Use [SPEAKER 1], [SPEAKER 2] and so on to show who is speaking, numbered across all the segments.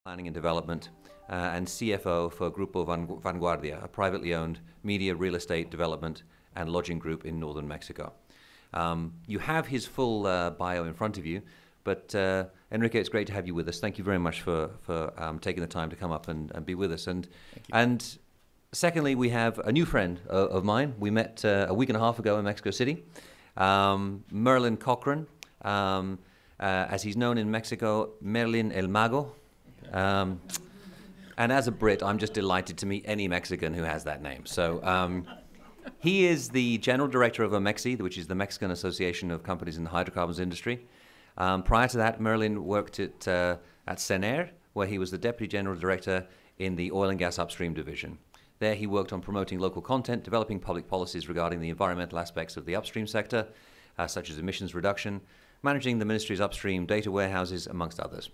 [SPEAKER 1] Planning and Development, and CFO for Grupo Vanguardia, a privately owned media, real estate development and lodging group in northern Mexico. You have his full bio in front of you, but Enrique, it's great to have you with us. Thank you very much for taking the time to come up and be with us. And secondly, we have a new friend of mine. We met a week and a half ago in Mexico City, Merlin Cochran, as he's known in Mexico, Merlin El Mago. And as a Brit, I'm just delighted to meet any Mexican who has that name. So he is the general director of AMEXI, which is the Mexican Association of Companies in the Hydrocarbons Industry. Prior to that, Merlin worked at CENER, where he was the deputy general director in the oil and gas upstream division. There he worked on promoting local content, developing public policies regarding the environmental aspects of the upstream sector, such as emissions reduction, managing the ministry's upstream data warehouses, amongst others.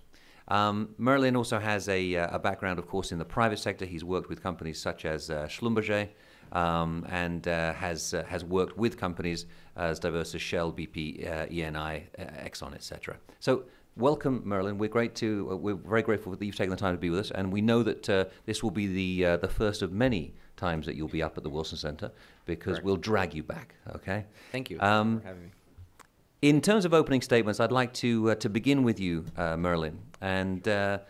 [SPEAKER 1] Merlin also has a background, of course, in the private sector. He's worked with companies such as Schlumberger and has worked with companies as diverse as Shell, BP, Eni, Exxon, etc. So welcome, Merlin. We're very grateful that you've taken the time to be with us, and we know that this will be the first of many times that you'll be up at the Wilson Center, because
[SPEAKER 2] Correct.
[SPEAKER 1] We'll drag you back. Okay.
[SPEAKER 2] Thank you for having me.
[SPEAKER 1] In terms of opening statements, I'd like to begin with you, Merlin, and I'd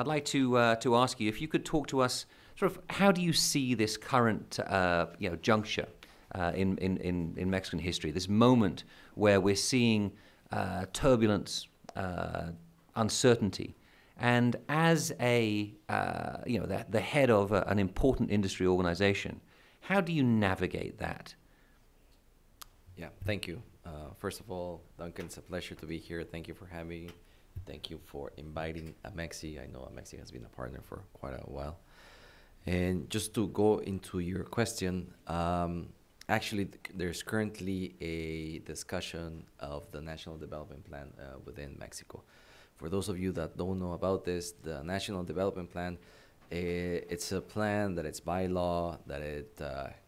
[SPEAKER 1] like to ask you if you could talk to us. Sort of, how do you see this current juncture in Mexican history? This moment where we're seeing turbulence, uncertainty, and as the head of an important industry organization, how do you navigate that?
[SPEAKER 2] Yeah, thank you. First of all, Duncan, it's a pleasure to be here. Thank you for having me. Thank you for inviting AMEXI. I know AMEXI has been a partner for quite a while. And just to go into your question, actually, there's currently a discussion of the National Development Plan within Mexico. For those of you that don't know about this, the National Development Plan, it's a plan that it's by law, that it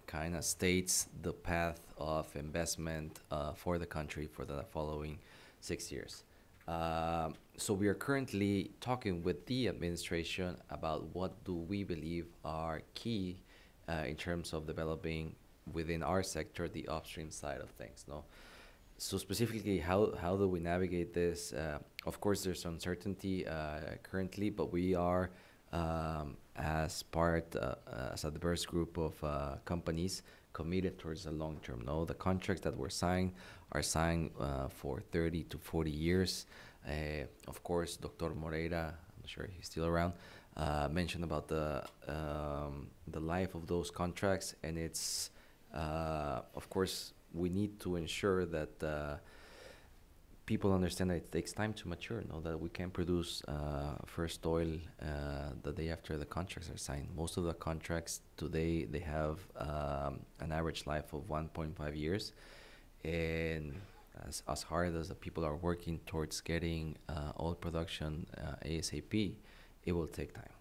[SPEAKER 2] kind of states the path of investment for the country for the following 6 years. So we are currently talking with the administration about what do we believe are key in terms of developing within our sector the upstream side of things. No, so specifically, how do we navigate this? Of course, there's uncertainty currently, but we are as a diverse group of companies committed towards the long term. No, the contracts that were signed are signed for 30 to 40 years. Of course, Dr. Moreira, I'm not sure he's still around, mentioned about the life of those contracts, and it's of course we need to ensure that people understand that it takes time to mature, that we can produce first oil the day after the contracts are signed. Most of the contracts today, they have an average life of 1.5 years. And as hard as the people are working towards getting oil production ASAP, it will take time.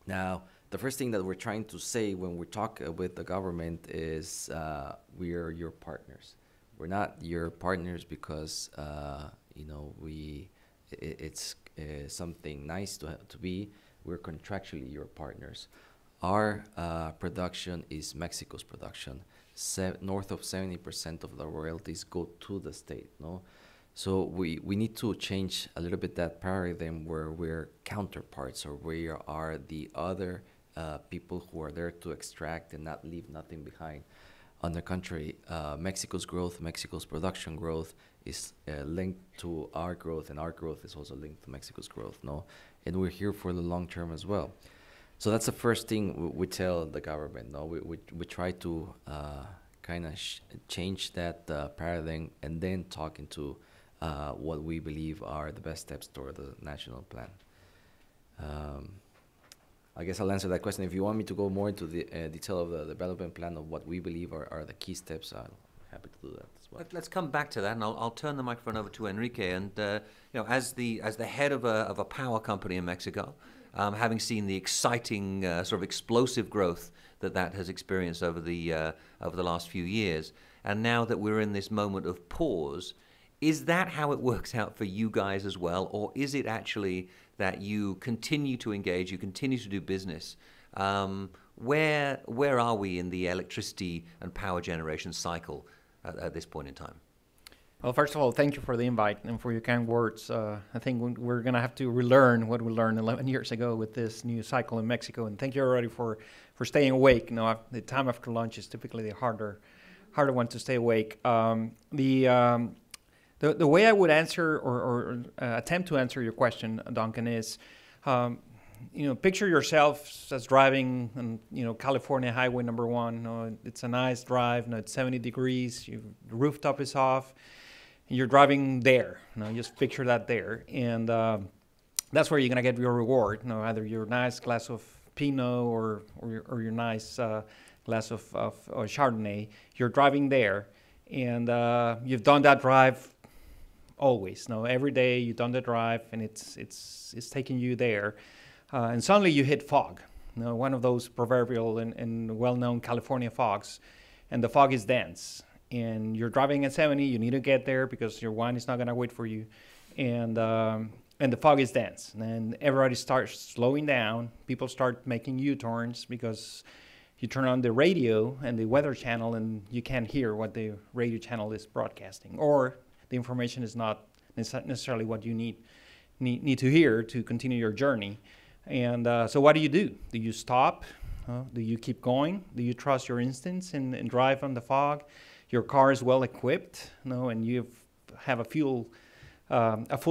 [SPEAKER 2] Now, the first thing that we're trying to say when we talk with the government is we are your partners. We're not your partners because it's something nice to be. We're contractually your partners. Our production is Mexico's production. North of 70% of the royalties go to the state. No, so we need to change a little bit that paradigm where we're counterparts, or we are the other people who are there to extract and not leave nothing behind. On the contrary, Mexico's growth, Mexico's production growth is linked to our growth, and our growth is also linked to Mexico's growth. No, and we're here for the long term as well. So that's the first thing we tell the government. No, we try to kind of change that paradigm, and then talk into what we believe are the best steps toward the national plan. I guess I'll answer that question. If you want me to go more into the detail of the development plan of what we believe are the key steps, I'm happy to do that as well.
[SPEAKER 1] Let's come back to that, and I'll turn the microphone over to Enrique. And as the head of a power company in Mexico, having seen the exciting sort of explosive growth that has experienced over the last few years, and now that we're in this moment of pause, Is that how it works out for you guys as well, or is it actually that you continue to engage, you continue to do business? Where are we in the electricity and power generation cycle at this point in time?
[SPEAKER 3] Well, first of all, thank you for the invite and for your kind words. I think we're going to have to relearn what we learned 11 years ago with this new cycle in Mexico. And thank you already for staying awake. You know, the time after lunch is typically the harder one to stay awake. The way I would answer or attempt to answer your question, Duncan, is, picture yourself as driving on, California Highway number 1. You know, it's a nice drive. You know, it's 70 degrees. The rooftop is off. And you're driving there. You know, just picture that there, and that's where you're gonna get your reward. You know, either your nice glass of Pinot or your nice glass of Chardonnay. You're driving there, and you've done that drive always. You know, every day you've done the drive, and it's taking you there, and suddenly you hit fog. You know, one of those proverbial and well-known California fogs, and the fog is dense. And you're driving at 70, you need to get there because your wine is not going to wait for you. And the fog is dense. And everybody starts slowing down. People start making U-turns because you turn on the radio and the weather channel and you can't hear what the radio channel is broadcasting. Or the information is not necessarily what you need to hear to continue your journey. And so what do? Do you stop? Do you keep going? Do you trust your instincts and drive on the fog? Your car is well equipped, and you have a full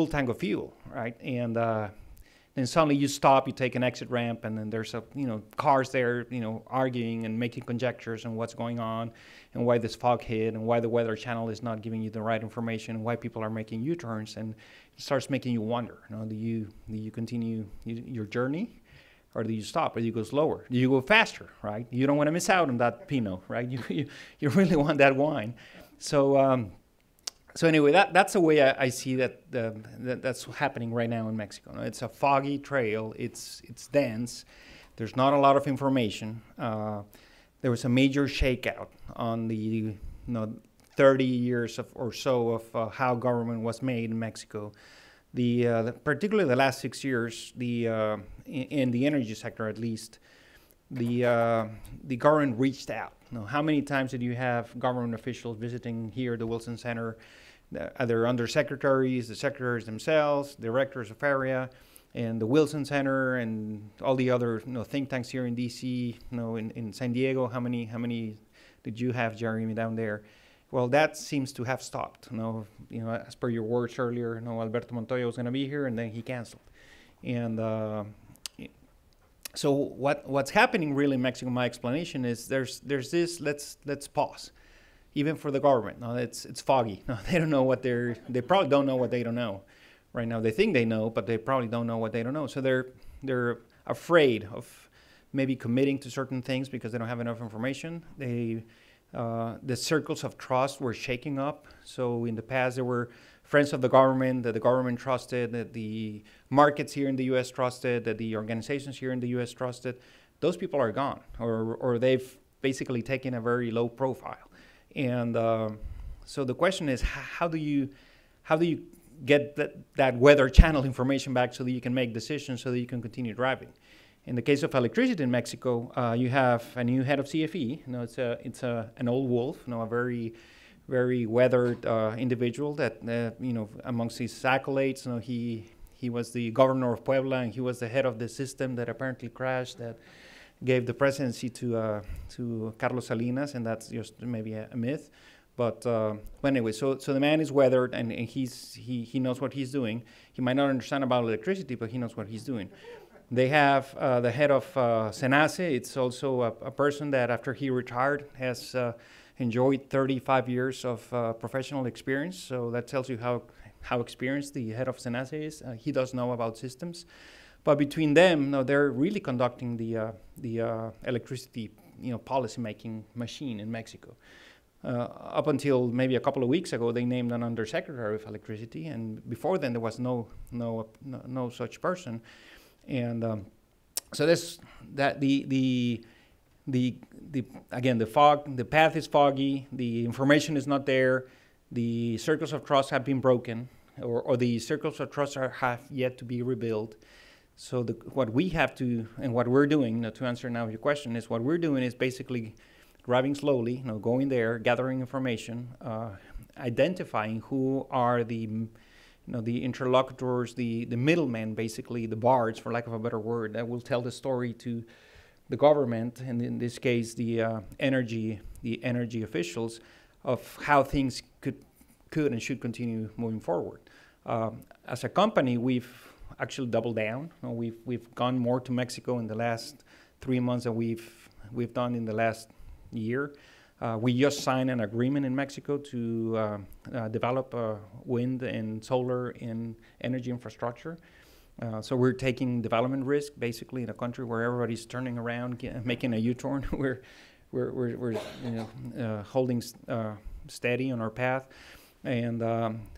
[SPEAKER 3] tank of fuel, right? And then suddenly you stop, you take an exit ramp, and then there's cars there, arguing and making conjectures on what's going on, and why this fog hit, and why the weather channel is not giving you the right information, and why people are making U-turns, and it starts making you wonder. Do you continue your journey? Or do you stop? Or do you go slower? Do you go faster, right? You don't want to miss out on that Pinot, right? You really want that wine. So anyway, that's the way I see that's happening right now in Mexico. It's a foggy trail. It's dense. There's not a lot of information. There was a major shakeout on the 30 years or so of how government was made in Mexico. Particularly the last 6 years, in the energy sector at least, the government reached out. How many times did you have government officials visiting here, the Wilson Center, either undersecretaries, the secretaries themselves, directors of area, and the Wilson Center, and all the other think tanks here in D.C., in San Diego? How many did you have, Jeremy, down there? Well, that seems to have stopped. As per your words earlier, Alberto Montoya was going to be here, and then he canceled. And so what's happening really in Mexico? My explanation is there's this. Let's pause, even for the government. It's foggy. They don't know they probably don't know what they don't know. Right now, they think they know, but they probably don't know what they don't know. So they're afraid of maybe committing to certain things because they don't have enough information. The circles of trust were shaking up. So in the past, there were friends of the government that the government trusted, that the markets here in the U.S. trusted, that the organizations here in the U.S. trusted. Those people are gone, or they've basically taken a very low profile. And so the question is, how do you get that weather channel information back so that you can make decisions, so that you can continue driving? In the case of electricity in Mexico, you have a new head of CFE. It's an old wolf, a very, very weathered individual that, amongst his accolades, he was the governor of Puebla, and he was the head of the system that apparently crashed, that gave the presidency to Carlos Salinas, and that's just maybe a myth. But anyway, so the man is weathered, and he knows what he's doing. He might not understand about electricity, but he knows what he's doing. They have the head of SENACE. It's also a person that, after he retired, has enjoyed 35 years of professional experience. So that tells you how experienced the head of SENACE is. He does know about systems. But between them, they're really conducting the electricity policy-making machine in Mexico. Up until maybe a couple of weeks ago, they named an undersecretary of electricity, and before then there was no such person. And so again, the fog, the path is foggy, the information is not there, the circles of trust have been broken, or the circles of trust have yet to be rebuilt. So what we have to, and what we're doing, to answer now your question, is what we're doing is basically driving slowly, going there, gathering information, identifying who are the interlocutors, the middlemen, basically the bards, for lack of a better word, that will tell the story to the government, and in this case, the energy officials, of how things could and should continue moving forward. As a company, we've actually doubled down. We've gone more to Mexico in the last 3 months than we've done in the last year. We just signed an agreement in Mexico to develop wind and solar and energy infrastructure. So we're taking development risk basically in a country where everybody's turning around, making a U-turn. we're holding steady on our path, and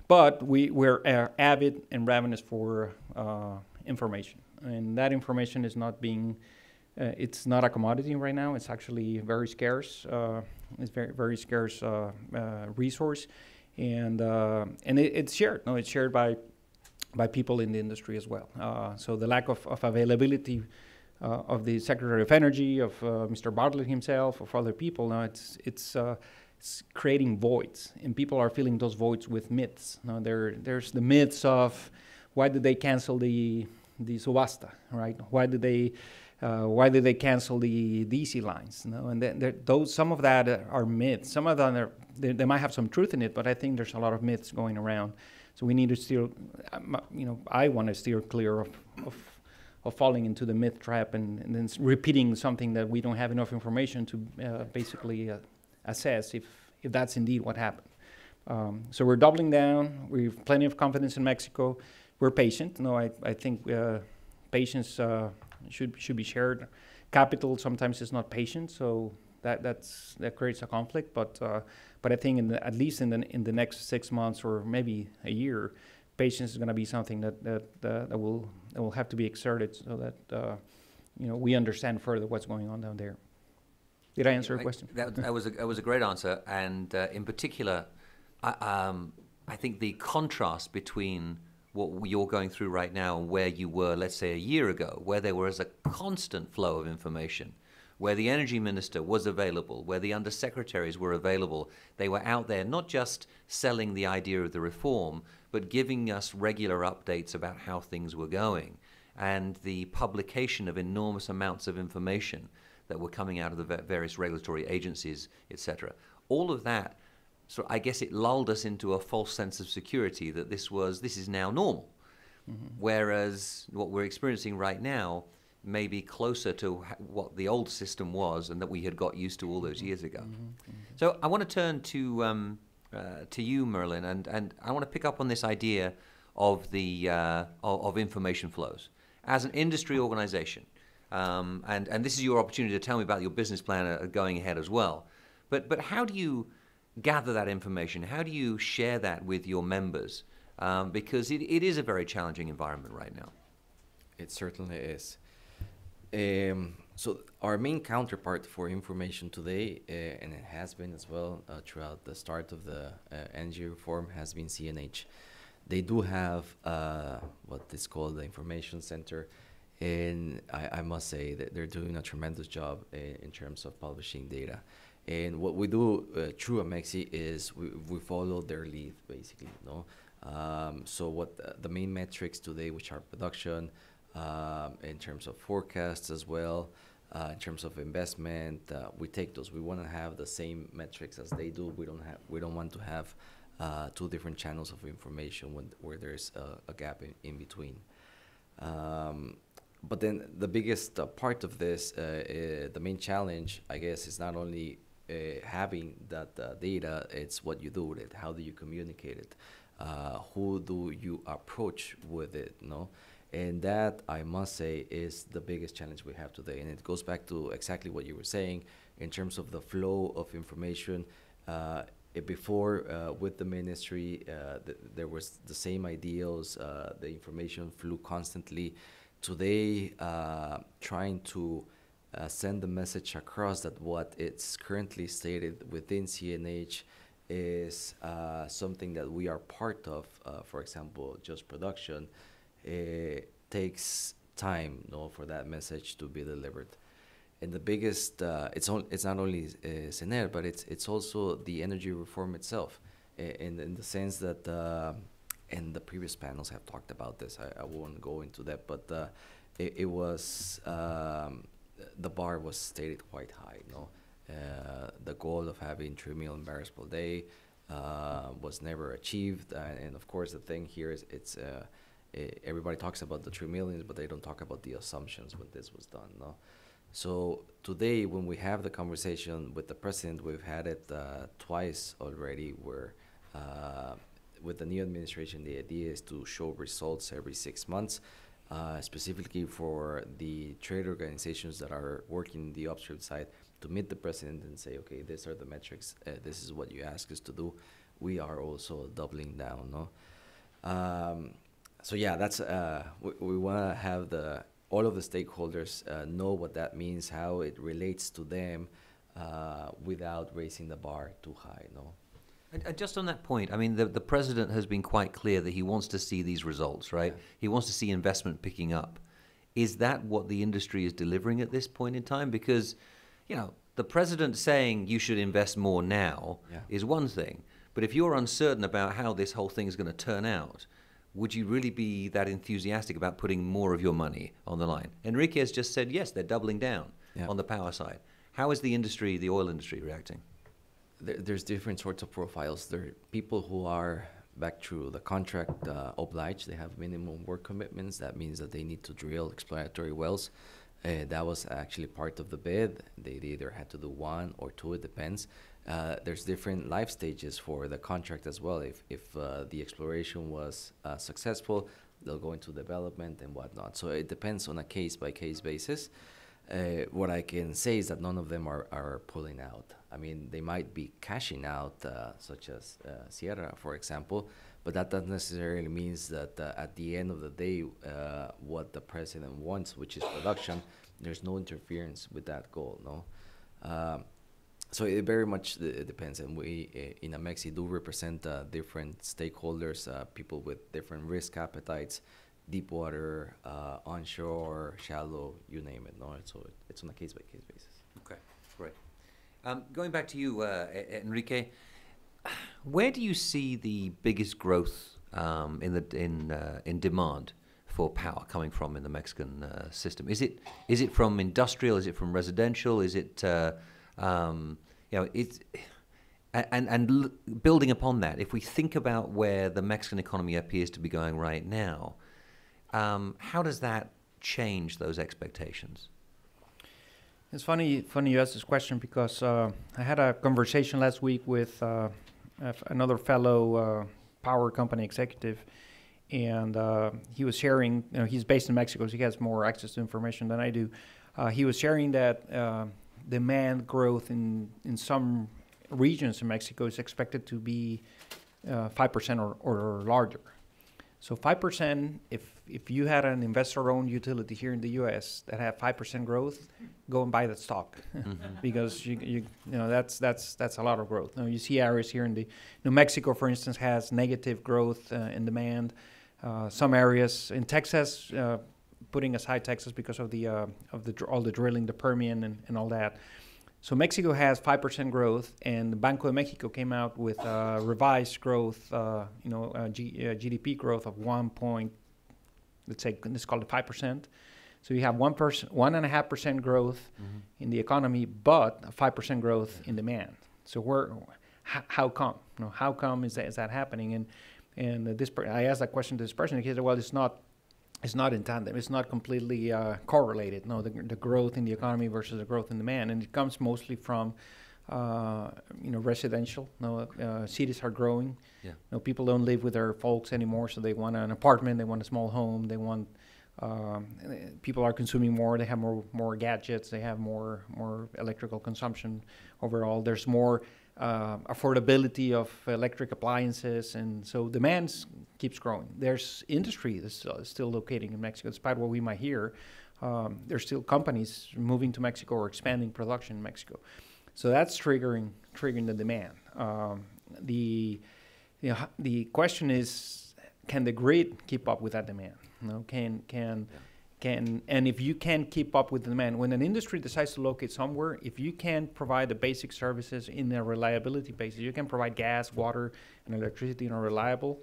[SPEAKER 3] but we're avid and ravenous for information, and that information is not being. It's not a commodity right now. It's actually very scarce. It's very scarce resource, and it's shared. No, it's shared by people in the industry as well. So the lack of availability of the Secretary of Energy, of Mr. Bartlett himself, of other people, now it's creating voids, and people are filling those voids with myths. Now there's the myths of why did they cancel the subasta, right? Why did they cancel the DC lines? And some of that are myths. Some of them they might have some truth in it, but I think there's a lot of myths going around. So we need to steer. I want to steer clear of falling into the myth trap and then repeating something that we don't have enough information to basically assess if that's indeed what happened. So we're doubling down. We have plenty of confidence in Mexico. We're patient. I think patience should be shared. Capital sometimes is not patient, so that creates a conflict. But I think at least in the next 6 months or maybe a year, patience is going to be something that will have to be exerted so that we understand further what's going on down there. Did I answer your question?
[SPEAKER 1] That was a great answer, and in particular, I think the contrast between what you're going through right now and where you were, let's say, a year ago, where there was a constant flow of information, where the energy minister was available, where the undersecretaries were available. They were out there not just selling the idea of the reform, but giving us regular updates about how things were going, and the publication of enormous amounts of information that were coming out of the various regulatory agencies, etc. All of that, so I guess it lulled us into a false sense of security that this is now normal. Mm-hmm. Whereas what we're experiencing right now may be closer to what the old system was and that we had got used to all those years ago. Mm-hmm. Mm-hmm. So I want to turn to you, Merlin, and I want to pick up on this idea of the of information flows as an industry organization. And this is your opportunity to tell me about your business plan going ahead as well. But how do you gather that information? How do you share that with your members? Because it is a very challenging environment right now.
[SPEAKER 2] It certainly is. So our main counterpart for information today, and it has been as well throughout the start of the energy reform, has been CNH. They do have what is called the information center, and I must say that they're doing a tremendous job in terms of publishing data. And what we do through Amexi is we follow their lead, basically. So what the main metrics today, which are production, in terms of forecasts as well, in terms of investment, we take those. We want to have the same metrics as they do. We don't want to have two different channels of information where there's a gap in between. But then the biggest part of this, the main challenge, I guess, is not only having that data, it's what you do with it. How do you communicate it? Who do you approach with it? And that, I must say, is the biggest challenge we have today. And it goes back to exactly what you were saying in terms of the flow of information. Before, with the ministry, there was the same ideals. The information flew constantly. Today, trying to send the message across that what it's currently stated within CNH is something that we are part of. For example, just production takes time, for that message to be delivered. And the biggest, it's not only CENER, but it's also the energy reform itself, in the sense that, and the previous panels have talked about this. I won't go into that, but it was the bar was stated quite high. The goal of having 3 million barrels per day was never achieved, and of course the thing here is everybody talks about the 3 million, but they don't talk about the assumptions when this was done. So today, when we have the conversation with the president, we've had it twice already, where with the new administration, the idea is to show results every 6 months, specifically for the trade organizations that are working the upstream side, to meet the president and say, okay, these are the metrics, this is what you ask us to do. We are also doubling down. So yeah, that's we want to have all of the stakeholders know what that means, how it relates to them, without raising the bar too high.
[SPEAKER 1] And just on that point, I mean, the president has been quite clear that he wants to see these results, right? Yeah. He wants to see investment picking up. Is that what the industry is delivering at this point in time? Because, the president saying you should invest more now is one thing. But if you're uncertain about how this whole thing is going to turn out, would you really be that enthusiastic about putting more of your money on the line? Enrique has just said, yes, they're doubling down on the power side. How is the industry, the oil industry, reacting?
[SPEAKER 2] There's different sorts of profiles. There are people who are back through the contract obliged. They have minimum work commitments. That means that they need to drill exploratory wells. That was actually part of the bid. They either had to do 1 or 2, it depends. There's different life stages for the contract as well. If the exploration was successful, they'll go into development and whatnot. So it depends on a case-by-case basis. What I can say is that none of them are pulling out. I mean, they might be cashing out, such as Sierra, for example, but that doesn't necessarily means that at the end of the day, what the president wants, which is production, there's no interference with that goal, So it very much depends, and we in Amexi do represent different stakeholders, people with different risk appetites, deep water, onshore, shallow, you name it. So it's on a case-by-case basis.
[SPEAKER 1] Okay, great. Going back to you, Enrique, where do you see the biggest growth in demand for power coming from in the Mexican system? Is it from industrial? Is it from residential? Is it building upon that, if we think about where the Mexican economy appears to be going right now, how does that change those expectations?
[SPEAKER 3] It's funny you ask this question, because I had a conversation last week with another fellow power company executive, and he was sharing, he's based in Mexico, so he has more access to information than I do. He was sharing that demand growth in some regions in Mexico is expected to be 5% or larger. So 5%, if you had an investor-owned utility here in the U.S. that had 5% growth, go and buy that stock, because that's a lot of growth. Now, you see areas here in New Mexico, for instance, has negative growth in demand. Some areas in Texas, putting aside Texas because of all the drilling, the Permian and all that. So Mexico has 5% growth, and Banco de Mexico came out with revised growth, GDP growth of let's call it 5%. So you have 1.5% growth in the economy, but a 5% growth in demand. So how come? How come is that happening? And I asked that question to this person, and he said, well, it's not in tandem. It's not completely correlated. No, the growth in the economy versus the growth in demand, and it comes mostly from residential. Cities are growing. Yeah. People don't live with their folks anymore, so they want an apartment. They want a small home. They want. People are consuming more. They have more gadgets. They have more electrical consumption overall. There's more affordability of electric appliances, and so demand keeps growing. There's industry that's still locating in Mexico, despite what we might hear. There's still companies moving to Mexico or expanding production in Mexico. So that's triggering the demand. the question is, can the grid keep up with that demand? And if you can't keep up with the demand, when an industry decides to locate somewhere, if you can provide the basic services in a reliability basis, you can provide gas, water, and electricity in a reliable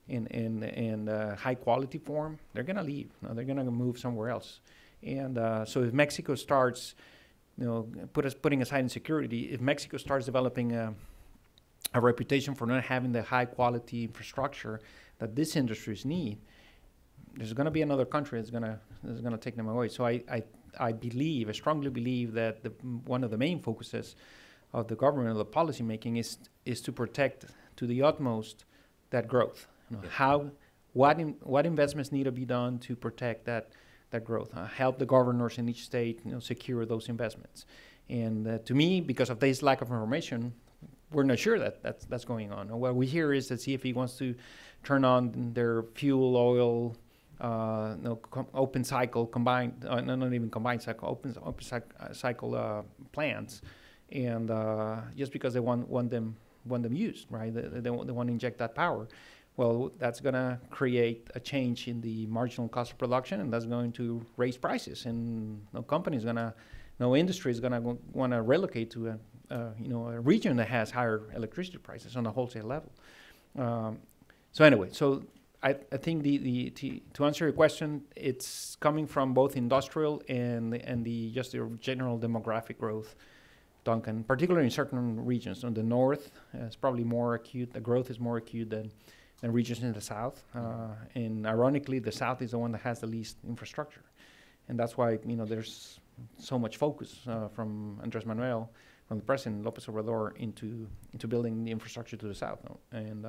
[SPEAKER 3] and high quality form, they're going to leave. They're going to move somewhere else. And so if Mexico starts, putting aside insecurity, if Mexico starts developing a reputation for not having the high quality infrastructure that these industries need, there's going to be another country that's going to take them away. So I strongly believe that one of the main focuses of the government, of the policy making, is to protect to the utmost that growth. What investments need to be done to protect that growth? Help the governors in each state secure those investments. And to me, because of this lack of information, we're not sure that that's going on. What we hear is that CFE wants to turn on their fuel oil open cycle combined, not even combined cycle, open cycle plants, and just because they want them used, right? They want to inject that power. Well, that's going to create a change in the marginal cost of production, and that's going to raise prices. And no industry is going to want to relocate to a region that has higher electricity prices on a wholesale level. So anyway, I think to answer your question, it's coming from both industrial and just the general demographic growth, Duncan, particularly in certain regions. On the north, it's probably more acute. The growth is more acute than regions in the south. And ironically, the south is the one that has the least infrastructure. And that's why there's so much focus from Andrés Manuel, from the President López Obrador, into building the infrastructure to the south. And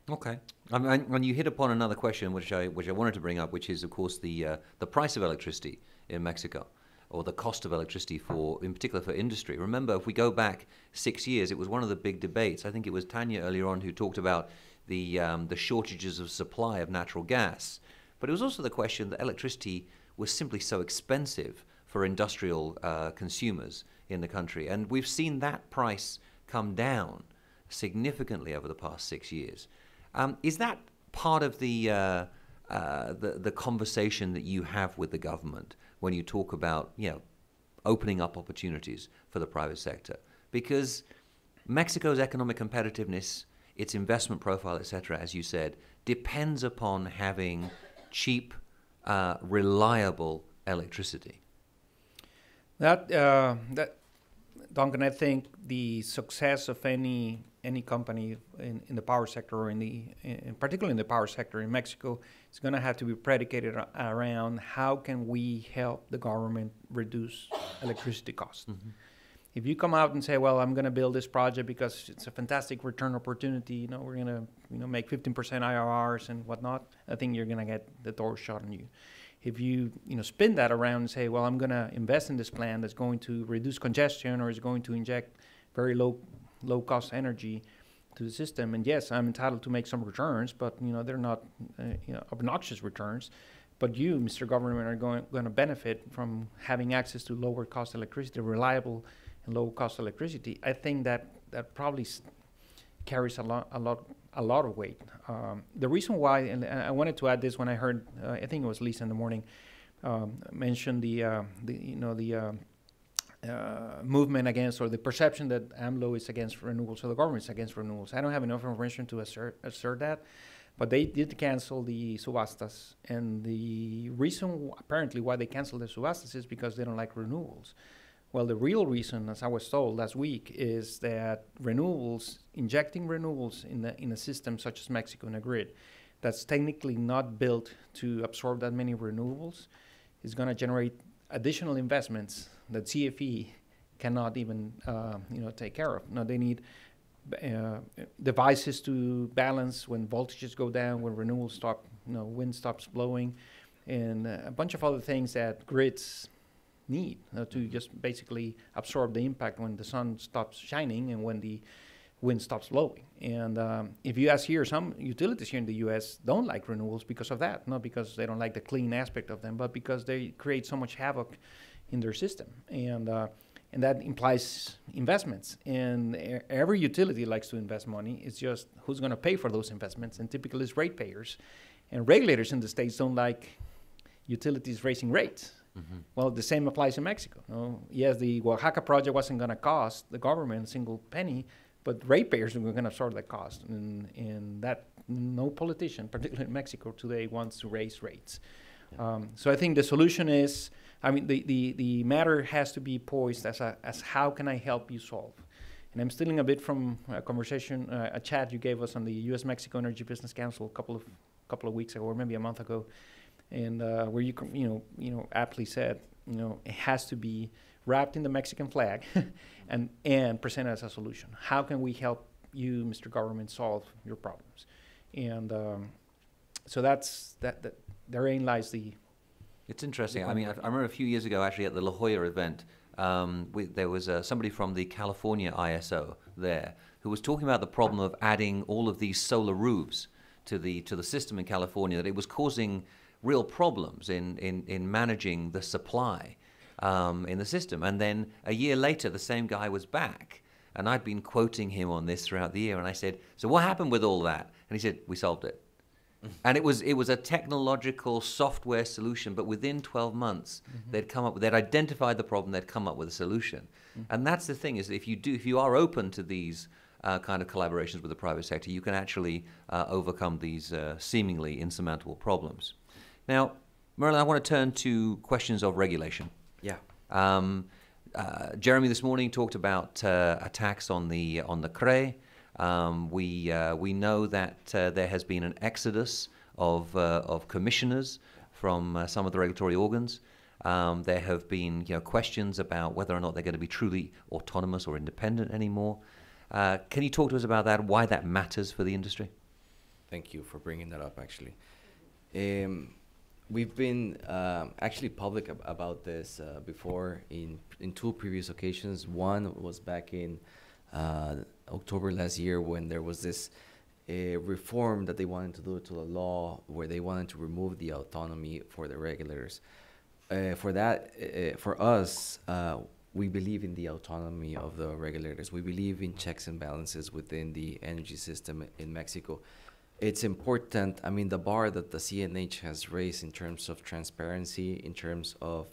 [SPEAKER 1] okay, and you hit upon another question which I wanted to bring up, which is of course the price of electricity in Mexico, or the cost of electricity in particular for industry. Remember, if we go back 6 years, it was one of the big debates. I think it was Tanya earlier on who talked about the shortages of supply of natural gas, but it was also the question that electricity was simply so expensive for industrial consumers in the country, and we've seen that price come down significantly over the past 6 years. Is that part of the conversation that you have with the government when you talk about opening up opportunities for the private sector? Because Mexico's economic competitiveness, its investment profile, etc., as you said, depends upon having cheap, reliable electricity.
[SPEAKER 3] Duncan, I think the success of any company in the power sector, or particularly in the power sector in Mexico, is going to have to be predicated around how can we help the government reduce electricity costs. Mm-hmm. If you come out and say, well, I'm going to build this project because it's a fantastic return opportunity, we're going to make 15% IRRs and whatnot, I think you're going to get the door shut on you. If you spin that around and say, well, I'm going to invest in this plan that's going to reduce congestion or is going to inject very low cost energy to the system, and yes, I'm entitled to make some returns, but they're not obnoxious returns. But you, Mr. Government, are going to benefit from having access to lower cost electricity, reliable and low cost electricity. I think that probably carries a lot of weight. The reason why, and I wanted to add this when I heard, I think it was Lisa in the morning, mention the movement against, or the perception that AMLO is against renewables, or the government is against renewables. I don't have enough information to assert that, but they did cancel the subastas, and the reason apparently why they canceled the subastas is because they don't like renewables. Well, the real reason, as I was told last week, is that injecting renewables in a system such as Mexico, in a grid that's technically not built to absorb that many renewables, is going to generate additional investments that CFE cannot even take care of. Now, they need devices to balance when voltages go down, when renewables stop, wind stops blowing, and a bunch of other things that grids need to just basically absorb the impact when the sun stops shining and when the wind stops blowing. And if you ask here, some utilities here in the U.S. don't like renewables because of that, not because they don't like the clean aspect of them, but because they create so much havoc in their system. And And that implies investments. And every utility likes to invest money. It's just who's going to pay for those investments, and typically it's ratepayers. And regulators in the states don't like utilities raising rates. Mm-hmm. Well, the same applies in Mexico. Yes, the Oaxaca project wasn't going to cost the government a single penny, but ratepayers were going to absorb that cost. And that no politician, particularly in Mexico today, wants to raise rates. Yeah. So I think the solution is, the matter has to be poised as how can I help you solve? And I'm stealing a bit from a conversation, a chat you gave us on the U.S.-Mexico Energy Business Council a couple of weeks ago, or maybe a month ago, and where you aptly said, it has to be wrapped in the Mexican flag and presented as a solution. How can we help you, Mr. Government, solve your problems? And so that's that. Therein lies the.
[SPEAKER 1] It's interesting. I remember a few years ago, actually, at the La Jolla event, there was somebody from the California ISO there who was talking about the problem of adding all of these solar roofs to the system in California, that it was causing real problems in managing the supply in the system. And then a year later, the same guy was back, and I'd been quoting him on this throughout the year, and I said, so what happened with all that? And he said, we solved it. And it was a technological software solution, but within 12 months, they'd identified the problem, they'd come up with a solution. And that's the thing, is if you are open to these kind of collaborations with the private sector, you can actually overcome these seemingly insurmountable problems. Now, Merlin, I want to turn to questions of regulation.
[SPEAKER 2] Yeah.
[SPEAKER 1] Jeremy this morning talked about attacks on the CRE. We know that there has been an exodus of commissioners from some of the regulatory organs. There have been questions about whether or not they're going to be truly autonomous or independent anymore. Can you talk to us about that, why that matters for the industry?
[SPEAKER 2] Thank you for bringing that up, actually. We've been actually public about this before in two previous occasions. One was back in October last year, when there was this reform that they wanted to do to the law, where they wanted to remove the autonomy for the regulators. For us, we believe in the autonomy of the regulators. We believe in checks and balances within the energy system in Mexico. It's important. The bar that the CNH has raised in terms of transparency, in terms of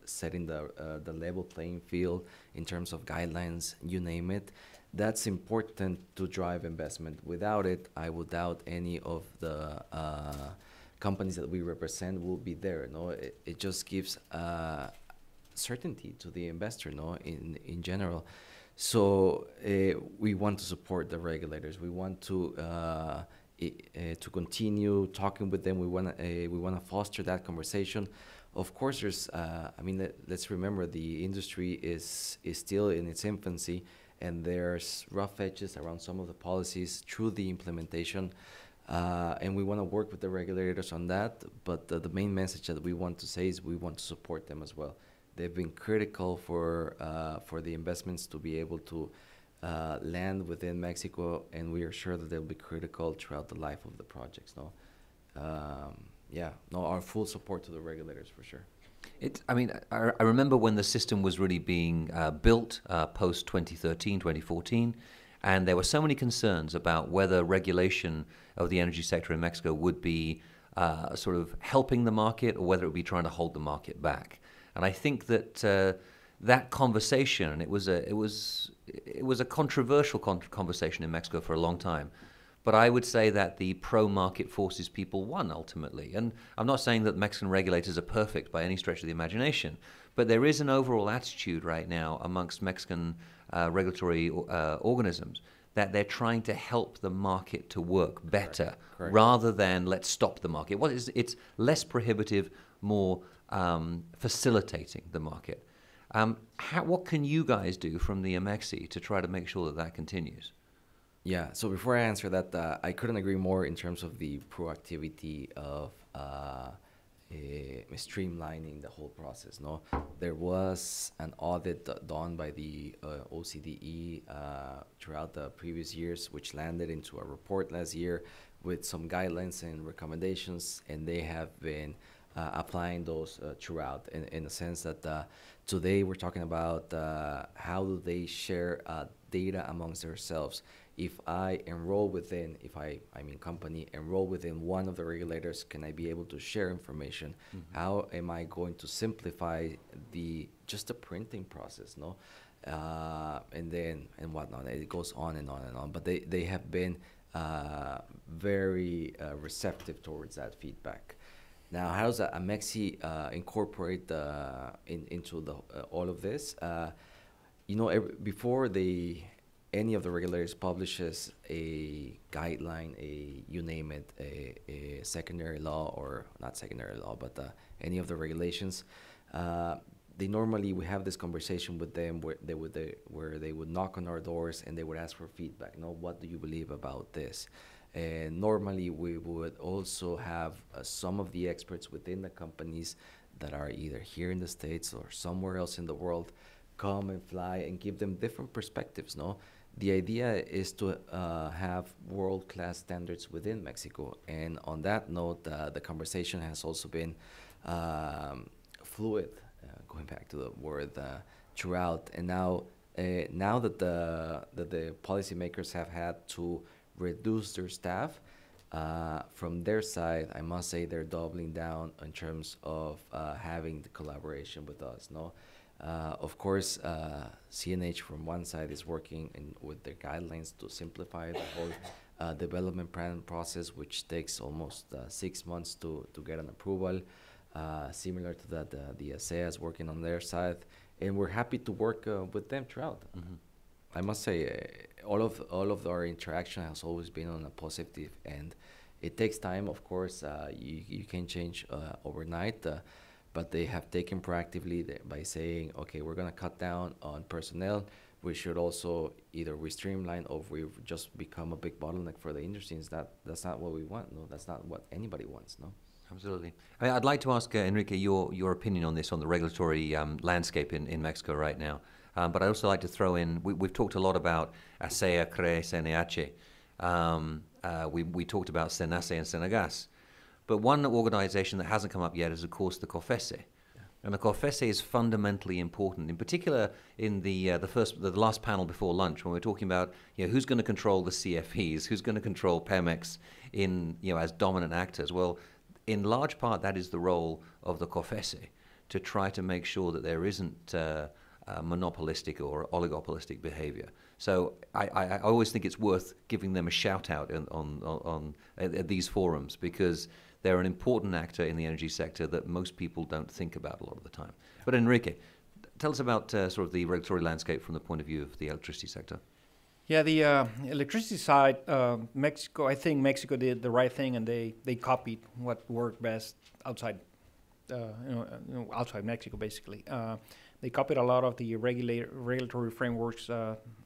[SPEAKER 2] setting the level playing field, in terms of guidelines, you name it, that's important to drive investment. Without it, I would doubt any of the companies that we represent will be there. It just gives certainty to the investor, in general. So we want to support the regulators. We want to continue talking with them. We want to foster that conversation. Of course, there's. Let's remember, the industry is still in its infancy, and there's rough edges around some of the policies through the implementation, and we want to work with the regulators on that. But the main message that we want to say is we want to support them as well. They've been critical for the investments to be able to land within Mexico, and we are sure that they'll be critical throughout the life of the projects. Our full support to the regulators for sure.
[SPEAKER 1] I remember when the system was really being built post 2013, 2014, and there were so many concerns about whether regulation of the energy sector in Mexico would be sort of helping the market or whether it would be trying to hold the market back. And I think that that conversation, and it was a controversial conversation in Mexico for a long time. But I would say that the pro-market forces people won ultimately. And I'm not saying that Mexican regulators are perfect by any stretch of the imagination, but there is an overall attitude right now amongst Mexican regulatory organisms that they're trying to help the market to work better. Correct. Rather than let's stop the market. It's less prohibitive, more facilitating the market. What can you guys do from the AMEXI to try to make sure that that continues?
[SPEAKER 2] Yeah, so before I answer that, I couldn't agree more in terms of the proactivity of streamlining the whole process. There was an audit done by the OCDE throughout the previous years, which landed into a report last year with some guidelines and recommendations, and they have been applying those throughout in the sense that today we're talking about how do they share data amongst themselves. If I enroll within, I mean company, enroll within one of the regulators, can I be able to share information? Mm-hmm. How am I going to simplify just the printing process, no? And whatnot. It goes on and on and on. But they have been very receptive towards that feedback. Now, how does AMEXI incorporate into all of this? Before any of the regulators publishes a guideline, you name it, a secondary law, or not secondary law, but any of the regulations, we have this conversation with them where they would knock on our doors and they would ask for feedback. What do you believe about this? And normally we would also have some of the experts within the companies that are either here in the States or somewhere else in the world come and fly and give them different perspectives, no? The idea is to have world-class standards within Mexico. And on that note, the conversation has also been fluid, going back to the word, throughout. And now that the policymakers have had to reduce their staff, from their side, I must say they're doubling down in terms of having the collaboration with us, no? Of course, CNH from one side is working with their guidelines to simplify the whole development plan process, which takes almost 6 months to get an approval. Similar to that, the ASEA is working on their side, and we're happy to work with them throughout. Mm-hmm. I must say, all of our interaction has always been on a positive end. It takes time, of course. You can't change overnight. But they have taken proactively by saying, okay, we're going to cut down on personnel. We should also either we streamline or we've just become a big bottleneck for the industry. That's not what we want. No, that's not what anybody wants. No.
[SPEAKER 1] Absolutely. I'd like to ask Enrique your opinion on this, on the regulatory landscape in Mexico right now. But I'd also like to throw in, we've talked a lot about ASEA, CRE, CNH. We talked about SENACE and SENAGAS. But one organization that hasn't come up yet is, of course, the COFECE. Yeah. And the COFECE is fundamentally important, in particular in the last panel before lunch, when we're talking about who's going to control the CFEs, who's going to control PEMEX as dominant actors. Well, in large part, that is the role of the COFECE, to try to make sure that there isn't monopolistic or oligopolistic behavior. So I always think it's worth giving them a shout out at these forums, because they're an important actor in the energy sector that most people don't think about a lot of the time. But Enrique, tell us about sort of the regulatory landscape from the point of view of the electricity sector.
[SPEAKER 3] Yeah, the electricity side, Mexico, I think Mexico did the right thing, and they copied what worked best outside, outside Mexico, basically. They copied a lot of the regulatory frameworks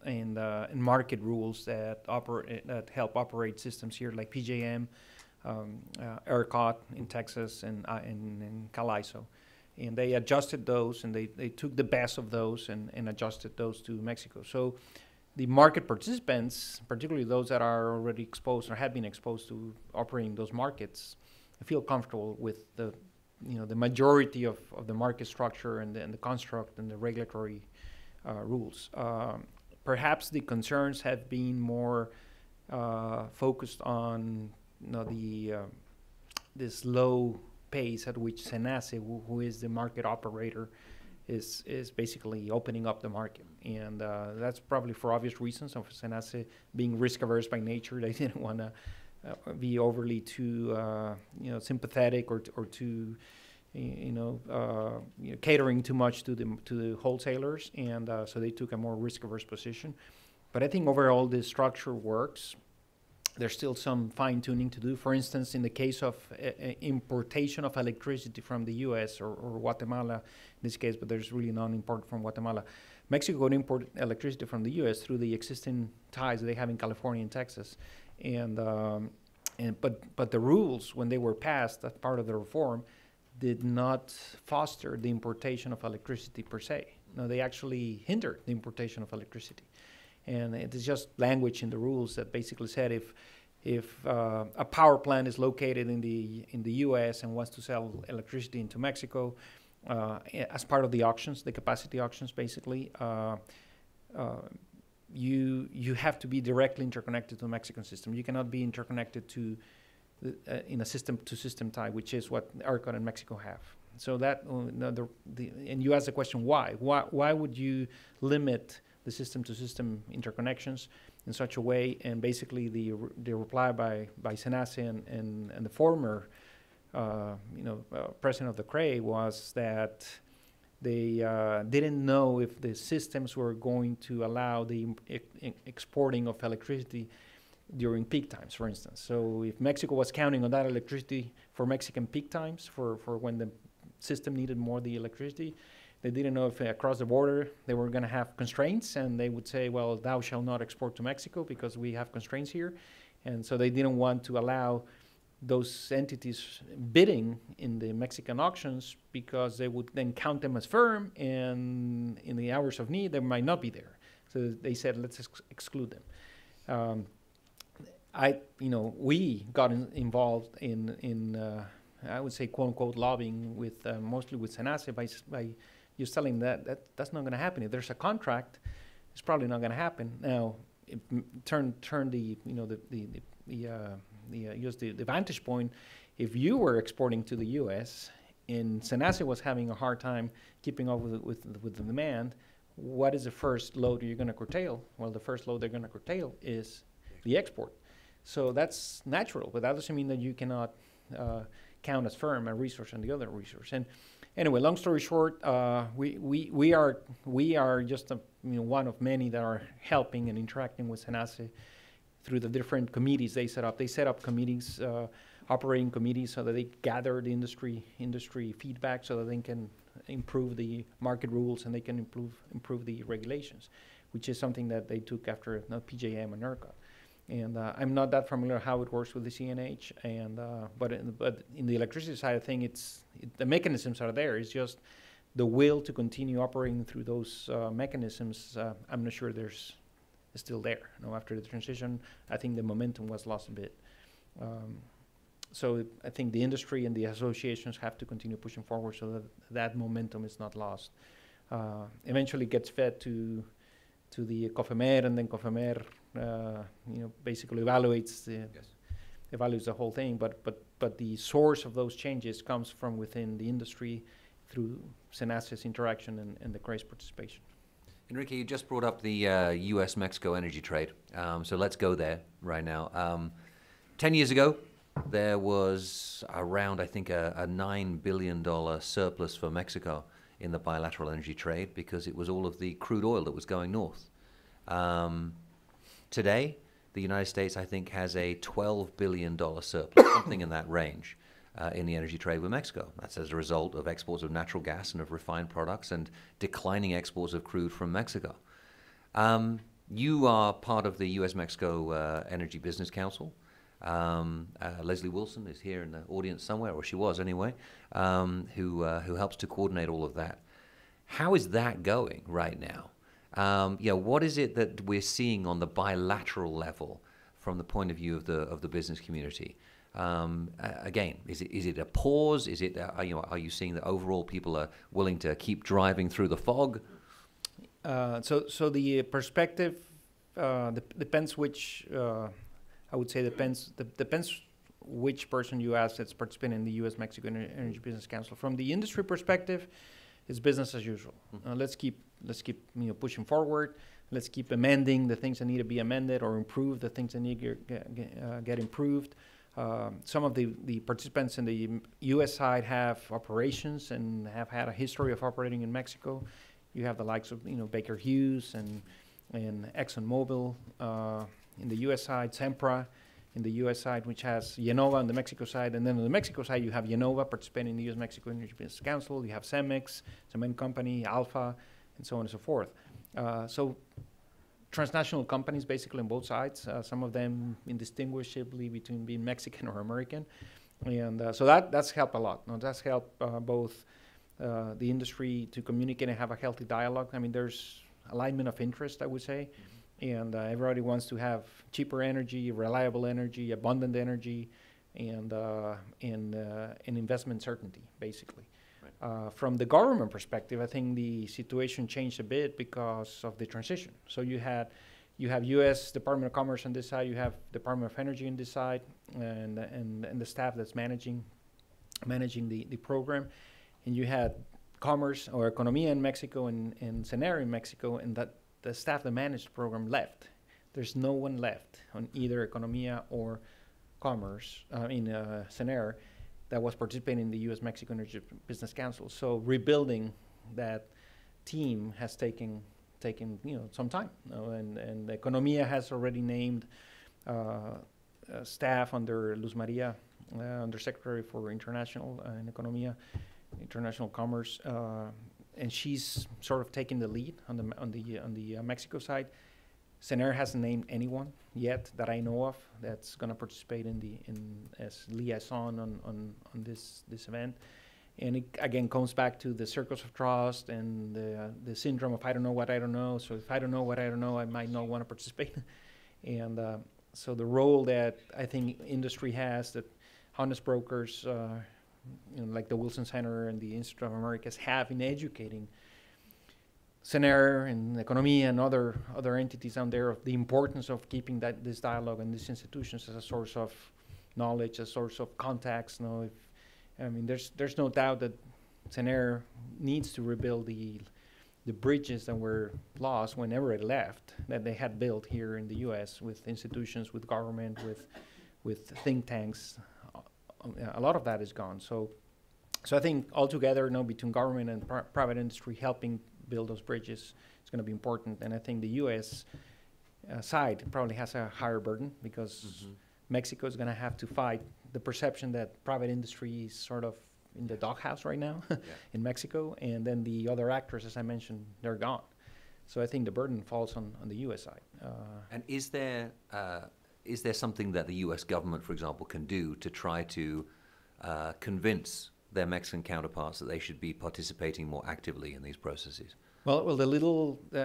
[SPEAKER 3] and market rules that help operate systems here, like PJM, ERCOT in Texas, and CAISO. And they adjusted those, and they took the best of those and adjusted those to Mexico. So the market participants, particularly those that are already exposed or have been exposed to operating those markets, feel comfortable with the majority of the market structure and the construct and the regulatory rules. Perhaps the concerns have been more focused on this low pace at which SENACE, who is the market operator, is basically opening up the market. And that's probably for obvious reasons of SENACE being risk averse by nature. They didn't want to be overly too sympathetic or too catering too much to the wholesalers, and so they took a more risk averse position. But I think overall the structure works. There's still some fine tuning to do. For instance, in the case of importation of electricity from the U.S. or Guatemala in this case, but there's really none imported from Guatemala. Mexico would import electricity from the U.S. through the existing ties they have in California and Texas. But the rules, when they were passed as part of the reform, did not foster the importation of electricity per se. No, they actually hindered the importation of electricity. And it is just language in the rules that basically said if if a power plant is located in the U.S. and wants to sell electricity into Mexico, as part of the auctions, the capacity auctions, basically, you have to be directly interconnected to the Mexican system. You cannot be interconnected to in a system-to-system tie, which is what ERCOT and Mexico have. So that, and you ask the question, why? Why would you limit the system-to-system interconnections in such a way? And basically, the reply by SENACE and the former, president of the CRE was that they didn't know if the systems were going to allow the exporting of electricity during peak times, for instance. So if Mexico was counting on that electricity for Mexican peak times, for when the system needed more of the electricity, they didn't know if across the border they were going to have constraints, and they would say, well, thou shalt not export to Mexico because we have constraints here. And so they didn't want to allow those entities bidding in the Mexican auctions because they would then count them as firm, and in the hours of need, they might not be there. So they said, let's exclude them. We got involved in I would say, quote unquote, lobbying with mostly with SENACE by just telling that's not going to happen. If there's a contract, it's probably not going to happen. Now, turn the vantage point. If you were exporting to the U.S. and SENACE was having a hard time keeping up with the demand, what is the first load you're going to curtail? Well, the first load they're going to curtail is the export. So that's natural, but that doesn't mean that you cannot count as firm a resource and the other resource. And anyway, long story short, we are just one of many that are helping and interacting with SENACE through the different committees they set up. They set up committees, operating committees, so that they gather the industry feedback, so that they can improve the market rules and they can improve the regulations, which is something that they took after PJM and ERCOT. And I'm not that familiar how it works with the CNH, and but in the electricity side of things, the mechanisms are there. It's just the will to continue operating through those mechanisms. I'm not sure there's still there. After the transition, I think the momentum was lost a bit. So I think the industry and the associations have to continue pushing forward so that that momentum is not lost. Eventually, gets fed to the COFEMER, and then COFEMER basically evaluates the whole thing, but the source of those changes comes from within the industry through SENACE's interaction and the CRE's participation.
[SPEAKER 1] Enrique, you just brought up the U.S.-Mexico energy trade, so let's go there right now. 10 years ago, there was around, I think, a $9 billion surplus for Mexico in the bilateral energy trade because it was all of the crude oil that was going north. Today, the United States, I think, has a $12 billion surplus, something in that range, in the energy trade with Mexico. That's as a result of exports of natural gas and of refined products and declining exports of crude from Mexico. You are part of the U.S.-Mexico Energy Business Council. Leslie Wilson is here in the audience somewhere, or she was anyway, who helps to coordinate all of that. How is that going right now? What is it that we're seeing on the bilateral level from the point of view of the business community? Again, is it a pause? Is it are you seeing that overall people are willing to keep driving through the fog?
[SPEAKER 3] So the perspective depends which. I would say depends which person you ask that's participating in the U.S.-Mexico Energy Business Council. From the industry perspective, it's business as usual. Let's keep pushing forward. Let's keep amending the things that need to be amended, or improve the things that need to get improved. Some of the participants in the U.S. side have operations and have had a history of operating in Mexico. You have the likes of Baker Hughes and ExxonMobil. In the U.S. side, Sempra in the U.S. side, which has Yenova on the Mexico side. And then on the Mexico side, you have Yenova participating in the U.S.-Mexico Energy Business Council. You have CEMEX, Cement Company, Alpha, and so on and so forth. So transnational companies basically on both sides, some of them indistinguishably between being Mexican or American. And so that's helped a lot. That's helped both the industry to communicate and have a healthy dialogue. I mean, there's alignment of interest, I would say. And everybody wants to have cheaper energy, reliable energy, abundant energy, and investment certainty, basically.
[SPEAKER 1] Right.
[SPEAKER 3] From the government perspective, I think the situation changed a bit because of the transition. So you have U.S. Department of Commerce on this side, you have Department of Energy on this side, and the staff that's managing the program, and you had Commerce or Economía in Mexico and CENER in Mexico, and that the staff that managed the program left. There's no one left on either Economía or Commerce CENER that was participating in the U.S.-Mexico Energy Business Council. So rebuilding that team has taken some time, and Economía has already named staff under Luz Maria, Undersecretary for International and Economía, International Commerce, and she's sort of taking the lead on the Mexico side. CENER hasn't named anyone yet that I know of that's going to participate as liaison on this event. And it again comes back to the circles of trust and the syndrome of I don't know what I don't know. So if I don't know what I don't know, I might not want to participate. And so the role that I think industry has, that honest brokers, like the Wilson Center and the Institute of Americas have in educating CENER and Economía and other entities down there of the importance of keeping this dialogue and these institutions as a source of knowledge, a source of contacts. There's no doubt that CENER needs to rebuild the bridges that were lost whenever it left, that they had built here in the U.S. with institutions, with government, with think tanks. A lot of that is gone. So I think altogether, between government and private industry helping build those bridges is going to be important. And I think the U.S. Side probably has a higher burden because Mexico is going to have to fight the perception that private industry is sort of in the doghouse right now in Mexico, and then the other actors, as I mentioned, they're gone. So I think the burden falls on the U.S. side.
[SPEAKER 1] And is there something that the U.S. government, for example, can do to try to convince their Mexican counterparts that they should be participating more actively in these processes?
[SPEAKER 3] Well,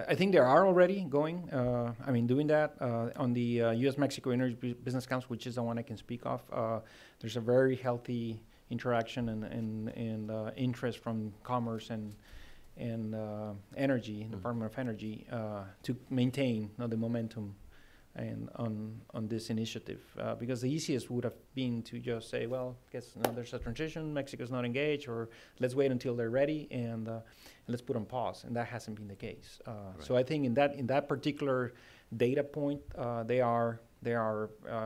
[SPEAKER 3] I think they are already doing that on the U.S.-Mexico Energy Business Council, which is the one I can speak of. There's a very healthy interaction and interest from Commerce and Energy, Department of Energy, to maintain the momentum and on this initiative, because the easiest would have been to just say, well, guess there's a transition, Mexico's not engaged, or let's wait until they're ready and let's put on pause, and that hasn't been the case. Right. So I think in that particular data point, they are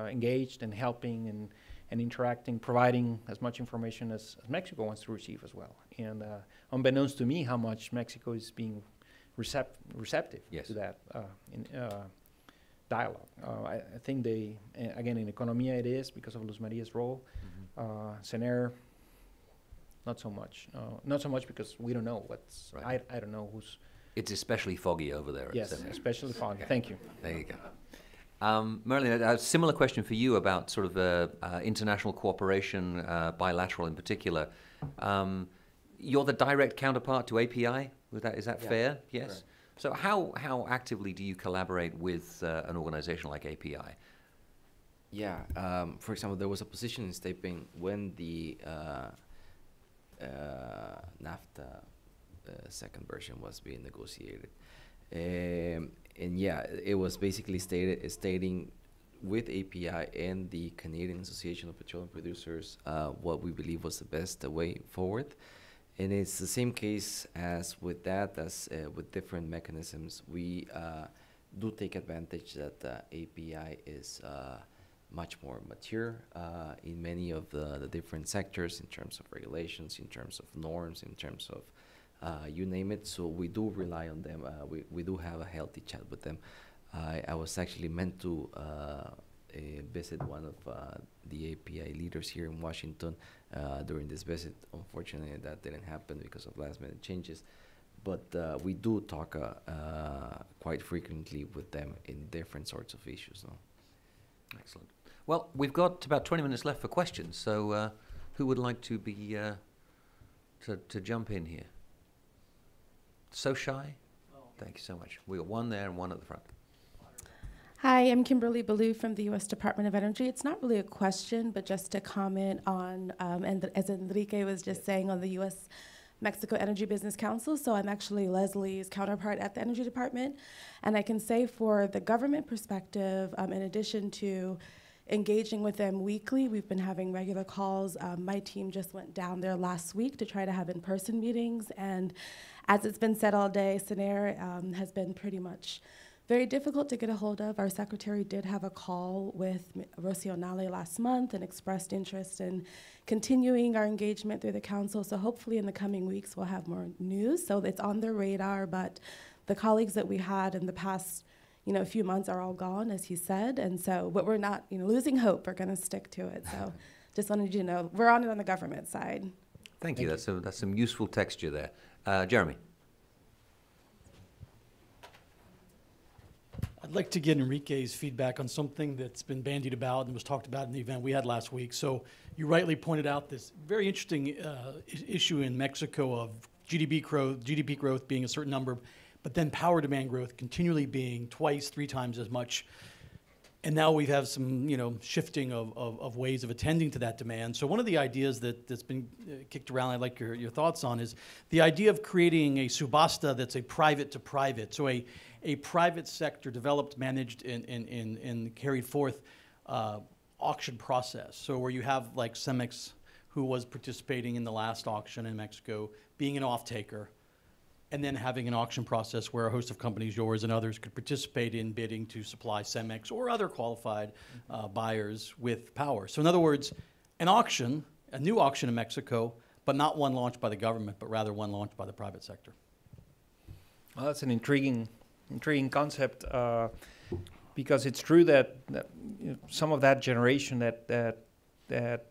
[SPEAKER 3] engaged and helping and interacting, providing as much information as Mexico wants to receive as well. And unbeknownst to me, how much Mexico is being receptive to that dialogue. I think again, in Economía it is because of Luz Maria's role. CENER, not so much. Not so much because we don't know what's, right. I don't know who's.
[SPEAKER 1] It's especially foggy over there.
[SPEAKER 3] Yes, especially foggy. Okay. Thank you.
[SPEAKER 1] There you go. Marilyn, a similar question for you about sort of international cooperation, bilateral in particular. You're the direct counterpart to API. Is that fair? Yes. Right. So how actively do you collaborate with an organization like API?
[SPEAKER 2] Yeah. For example, there was a position in Staping when the NAFTA second version was being negotiated. And yeah, it was basically stating with API and the Canadian Association of Petroleum Producers what we believe was the best way forward. And it's the same case as with that, as with different mechanisms. We do take advantage that API is much more mature in many of the different sectors in terms of regulations, in terms of norms, in terms of you name it. So we do rely on them. We do have a healthy chat with them. I was actually meant to visit one of the API leaders here in Washington during this visit. Unfortunately, that didn't happen because of last-minute changes. But we do talk quite frequently with them in different sorts of issues. No?
[SPEAKER 1] Excellent. Well, we've got about 20 minutes left for questions. So who would like to be to jump in here? So shy? Oh. Thank you so much. We got one there and one at the front.
[SPEAKER 4] Hi, I'm Kimberly Ballou from the U.S. Department of Energy. It's not really a question, but just to comment on, as Enrique was just saying, on the U.S. Mexico Energy Business Council. So I'm actually Leslie's counterpart at the Energy Department. And I can say for the government perspective, in addition to engaging with them weekly, we've been having regular calls. My team just went down there last week to try to have in-person meetings. And as it's been said all day, SENER has been pretty much very difficult to get a hold of. Our secretary did have a call with Rocio Nale last month and expressed interest in continuing our engagement through the council. So hopefully in the coming weeks we'll have more news. So it's on their radar, but the colleagues that we had in the past few months are all gone, as he said. And so, but we're not losing hope. We're going to stick to it. So just wanted you to know we're on it on the government side.
[SPEAKER 1] Thank you. That's some useful texture there. Jeremy.
[SPEAKER 5] I'd like to get Enrique's feedback on something that's been bandied about and was talked about in the event we had last week. So you rightly pointed out this very interesting issue in Mexico of GDP growth being a certain number, but then power demand growth continually being twice, 3 times as much. And now we have some, shifting of ways of attending to that demand. So one of the ideas that's been kicked around, I'd like your thoughts on, is the idea of creating a subasta that's a private to private. So a private sector developed, managed, and carried forth auction process. So where you have like CEMEX, who was participating in the last auction in Mexico, being an off-taker, and then having an auction process where a host of companies, yours and others, could participate in bidding to supply CEMEX or other qualified buyers with power. So in other words, an auction, a new auction in Mexico, but not one launched by the government, but rather one launched by the private sector.
[SPEAKER 3] Well, that's an intriguing concept because it's true that some of that generation that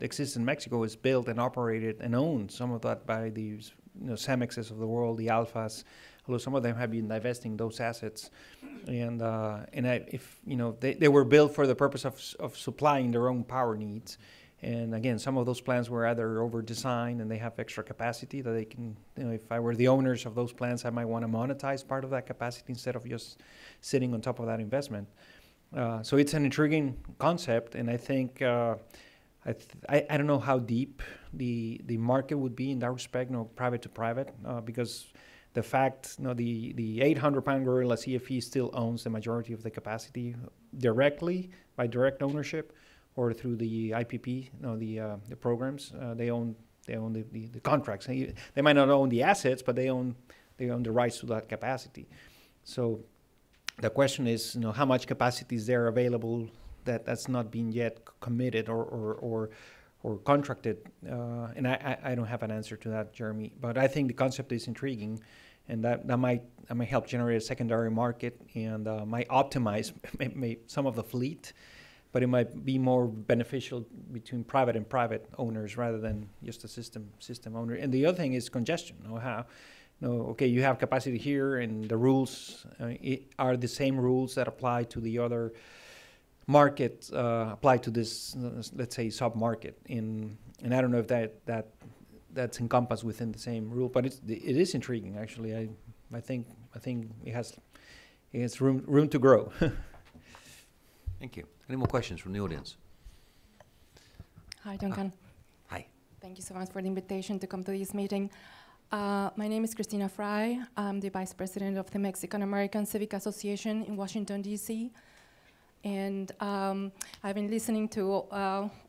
[SPEAKER 3] exists in Mexico is built and operated and owned. Some of that by these CEMEXes of the world, the Alphas, although some of them have been divesting those assets, and if they were built for the purpose of supplying their own power needs. And again, some of those plants were either over-designed and they have extra capacity that they can, if I were the owners of those plants, I might want to monetize part of that capacity instead of just sitting on top of that investment. So it's an intriguing concept, and I think, I don't know how deep the market would be in that respect, private to private, because the fact, the 800-pound gorilla CFE still owns the majority of the capacity directly by direct ownership, or through the IPP, the programs. They own the contracts. They might not own the assets, but they own the rights to that capacity. So the question is, how much capacity is there available that's not been yet committed or contracted? And I don't have an answer to that, Jeremy. But I think the concept is intriguing, and that might help generate a secondary market and might optimize some of the fleet. But it might be more beneficial between private and private owners rather than just a system owner. And the other thing is congestion. Okay, you have capacity here, and the rules are the same rules that apply to the other market apply to this, let's say, sub-market. And I don't know if that's encompassed within the same rule, but it is intriguing actually. I think it has room to grow.
[SPEAKER 1] Thank you. Any more questions from the audience?
[SPEAKER 6] Hi, Duncan.
[SPEAKER 1] Hi.
[SPEAKER 6] Thank you so much for the invitation to come to this meeting. My name is Cristina Fry. I'm the Vice President of the Mexican-American Civic Association in Washington, D.C. And I've been listening to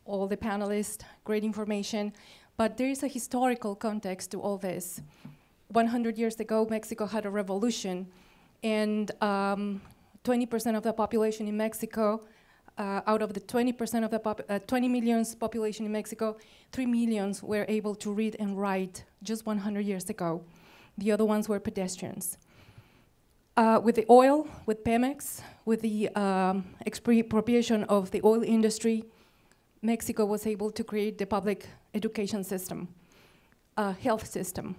[SPEAKER 6] all the panelists, great information, but there is a historical context to all this. 100 years ago, Mexico had a revolution, and 20% of the population in Mexico, out of the 20% of the 20 million population in Mexico, 3 million were able to read and write just 100 years ago. The other ones were pedestrians. With the oil, with PEMEX, with the expropriation of the oil industry, Mexico was able to create the public education system, health system,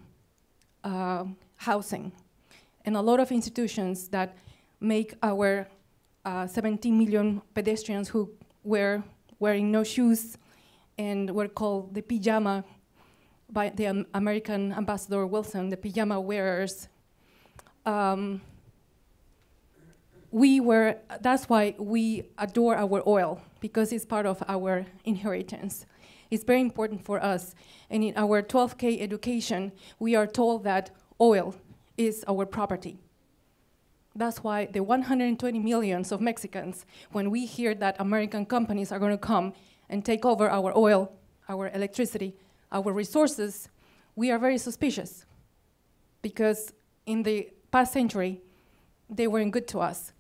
[SPEAKER 6] housing, and a lot of institutions that make our 17 million pedestrians who were wearing no shoes and were called the pajama by the American Ambassador Wilson, the pajama wearers. That's why we adore our oil, because it's part of our inheritance. It's very important for us. And in our 12K education, we are told that oil is our property. That's why the 120 millions of Mexicans, when we hear that American companies are going to come and take over our oil, our electricity, our resources, we are very suspicious. Because in the past century, they weren't good to us.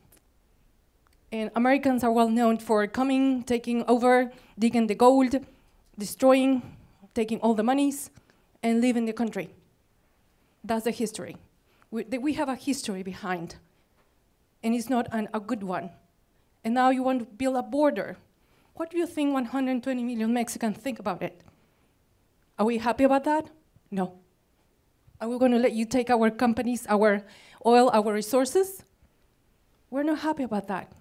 [SPEAKER 6] And Americans are well known for coming, taking over, digging the gold, destroying, taking all the monies, and leaving the country. That's the history. We have a history behind, and it's not a good one. And now you want to build a border. What do you think 120 million Mexicans think about it? Are we happy about that? No. Are we going to let you take our companies, our oil, our resources? We're not happy about that.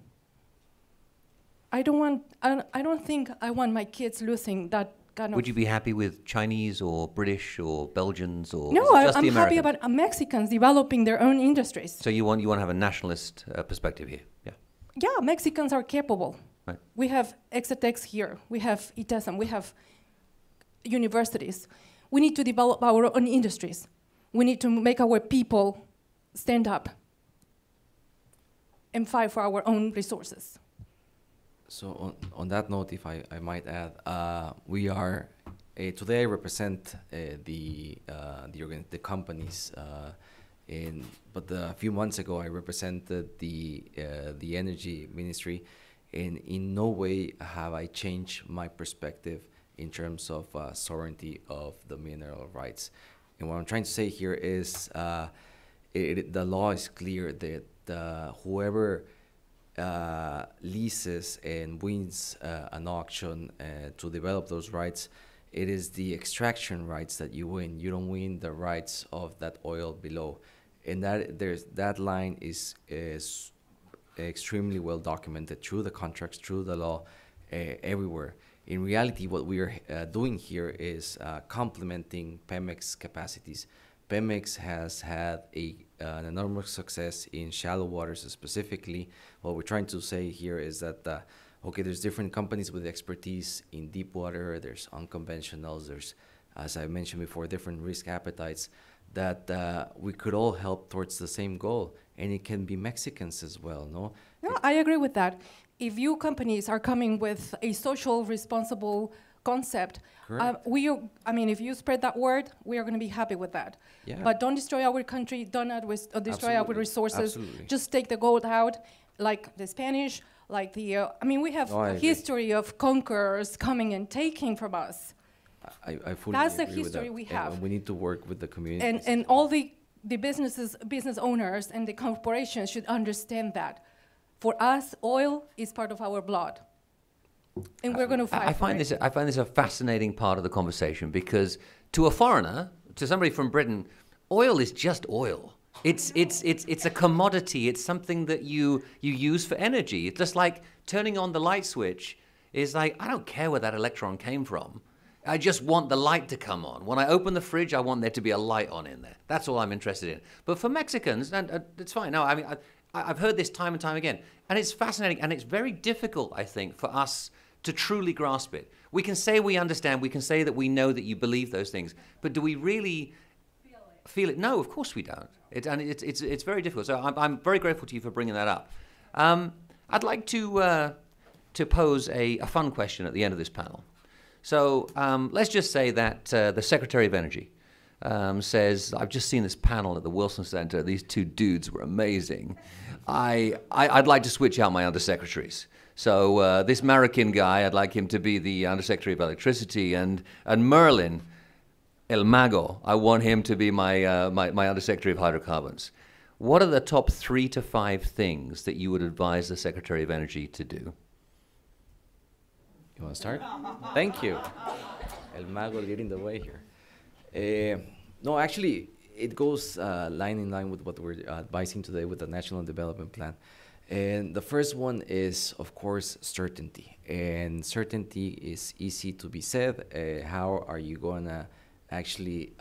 [SPEAKER 6] I don't think I want my kids losing that kind of...
[SPEAKER 1] Would you be happy with Chinese or British or Belgians or...
[SPEAKER 6] No,
[SPEAKER 1] is it just
[SPEAKER 6] I'm
[SPEAKER 1] the
[SPEAKER 6] happy
[SPEAKER 1] Americans?
[SPEAKER 6] about Mexicans developing their own industries.
[SPEAKER 1] So you want to have a nationalist perspective here, yeah?
[SPEAKER 6] Yeah, Mexicans are capable.
[SPEAKER 1] Right.
[SPEAKER 6] We have Exatex here, we have ITESM, we have universities. We need to develop our own industries. We need to make our people stand up and fight for our own resources.
[SPEAKER 2] So on that note, if I might add, we are today I represent the companies, but a few months ago I represented the energy ministry, and in no way have I changed my perspective in terms of sovereignty of the mineral rights. And what I'm trying to say here is the law is clear that whoever leases and wins an auction to develop those rights, it is the extraction rights that you win. You don't win the rights of that oil below. And that line is extremely well documented through the contracts, through the law, everywhere. In reality, what we are doing here is complementing PEMEX capacities. PEMEX has had an enormous success in shallow waters specifically. What we're trying to say here is that, okay, there's different companies with expertise in deep water, there's unconventionals, there's, as I mentioned before, different risk appetites, that we could all help towards the same goal. And it can be Mexicans as well, no?
[SPEAKER 6] No, I agree with that. If you companies are coming with a social responsible concept, if you spread that word, we are going to be happy with that.
[SPEAKER 2] Yeah.
[SPEAKER 6] But don't destroy our country, don't destroy our resources.
[SPEAKER 2] Absolutely.
[SPEAKER 6] Just take the gold out, like the Spanish, like the, we have a history of conquerors coming and taking from us.
[SPEAKER 2] I fully
[SPEAKER 6] That's the
[SPEAKER 2] agree with
[SPEAKER 6] history
[SPEAKER 2] that.
[SPEAKER 6] we have.
[SPEAKER 2] And we need to work with the community.
[SPEAKER 6] And all the business owners and the corporations should understand that. For us, oil is part of our blood. And we're going to fight
[SPEAKER 1] I find this a fascinating part of the conversation, because to a foreigner, to somebody from Britain, oil is just oil. It's a commodity. It's something that you use for energy. It's just like turning on the light switch is like, I don't care where that electron came from. I just want the light to come on. When I open the fridge, I want there to be a light on in there. That's all I'm interested in. But for Mexicans, and it's fine. No, I've heard this time and time again, and it's fascinating, and it's very difficult, I think, for us to truly grasp it. We can say we understand, we can say that we know that you believe those things, but do we really feel it? No, of course we don't. It's very difficult. So I'm very grateful to you for bringing that up. I'd like to pose a fun question at the end of this panel. So let's just say that the Secretary of Energy says, I've just seen this panel at the Wilson Center. These two dudes were amazing. I'd like to switch out my undersecretaries. So this American guy, I'd like him to be the Undersecretary of Electricity, and Merlin, El Mago, I want him to be my Undersecretary of Hydrocarbons. What are the top 3 to 5 things that you would advise the Secretary of Energy to do?
[SPEAKER 2] You want to start? Thank you. El Mago leading the way here. No, actually, it goes line in line with what we're advising today with the National Development Plan. And the first one is, of course, certainty. And certainty is easy to be said. How are you going to actually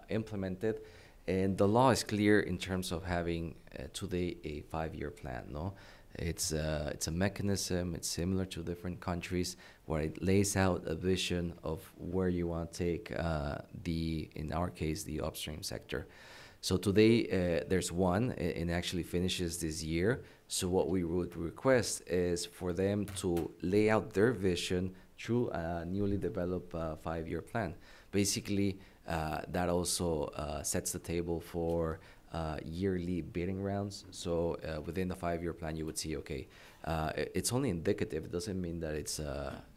[SPEAKER 2] implement it? And the law is clear in terms of having today a 5-year plan, no? It's a mechanism, it's similar to different countries, where it lays out a vision of where you want to take in our case, the upstream sector. So today there's one, and actually finishes this year. So what we would request is for them to lay out their vision through a newly developed 5-year plan. Basically, that also sets the table for yearly bidding rounds. So within the 5-year plan, you would see, okay, it's only indicative. It doesn't mean that it's,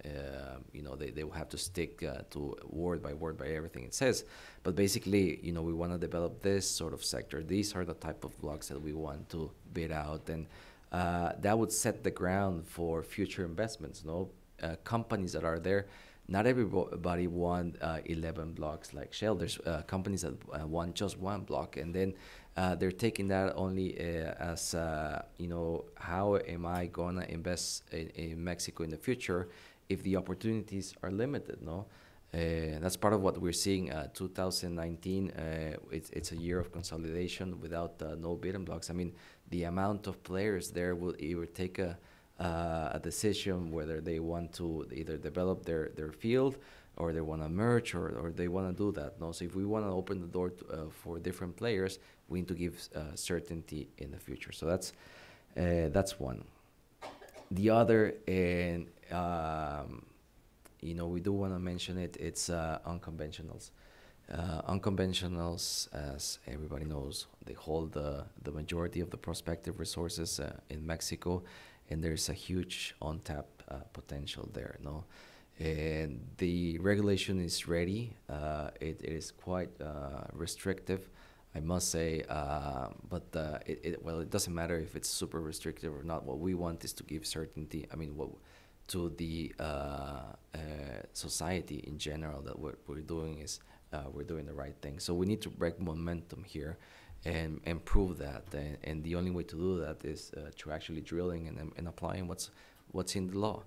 [SPEAKER 2] they will have to stick to word by everything it says. But basically, we want to develop this sort of sector. These are the type of blocks that we want to bid out. And that would set the ground for future investments, companies that are there. Not everybody want 11 blocks like Shell. There's companies that want just one block, and then they're taking that only as, how am I gonna invest in Mexico in the future if the opportunities are limited, no? That's part of what we're seeing. 2019, it's a year of consolidation without no bidding blocks. I mean, the amount of players there will either take a decision whether they want to either develop their field, or they want to merge, or they want to do that. No, so if we want to open the door for different players, we need to give certainty in the future. So that's one. The other, and we do want to mention it. It's unconventionals. Unconventionals, as everybody knows, they hold the majority of the prospective resources in Mexico. And there's a huge untapped potential there, no? And the regulation is ready. It is quite restrictive, I must say, but it doesn't matter if it's super restrictive or not. What we want is to give certainty. I mean, to the society in general, that what we're doing is we're doing the right thing. So we need to break momentum here and prove that, and the only way to do that is through actually drilling and applying what's in the law.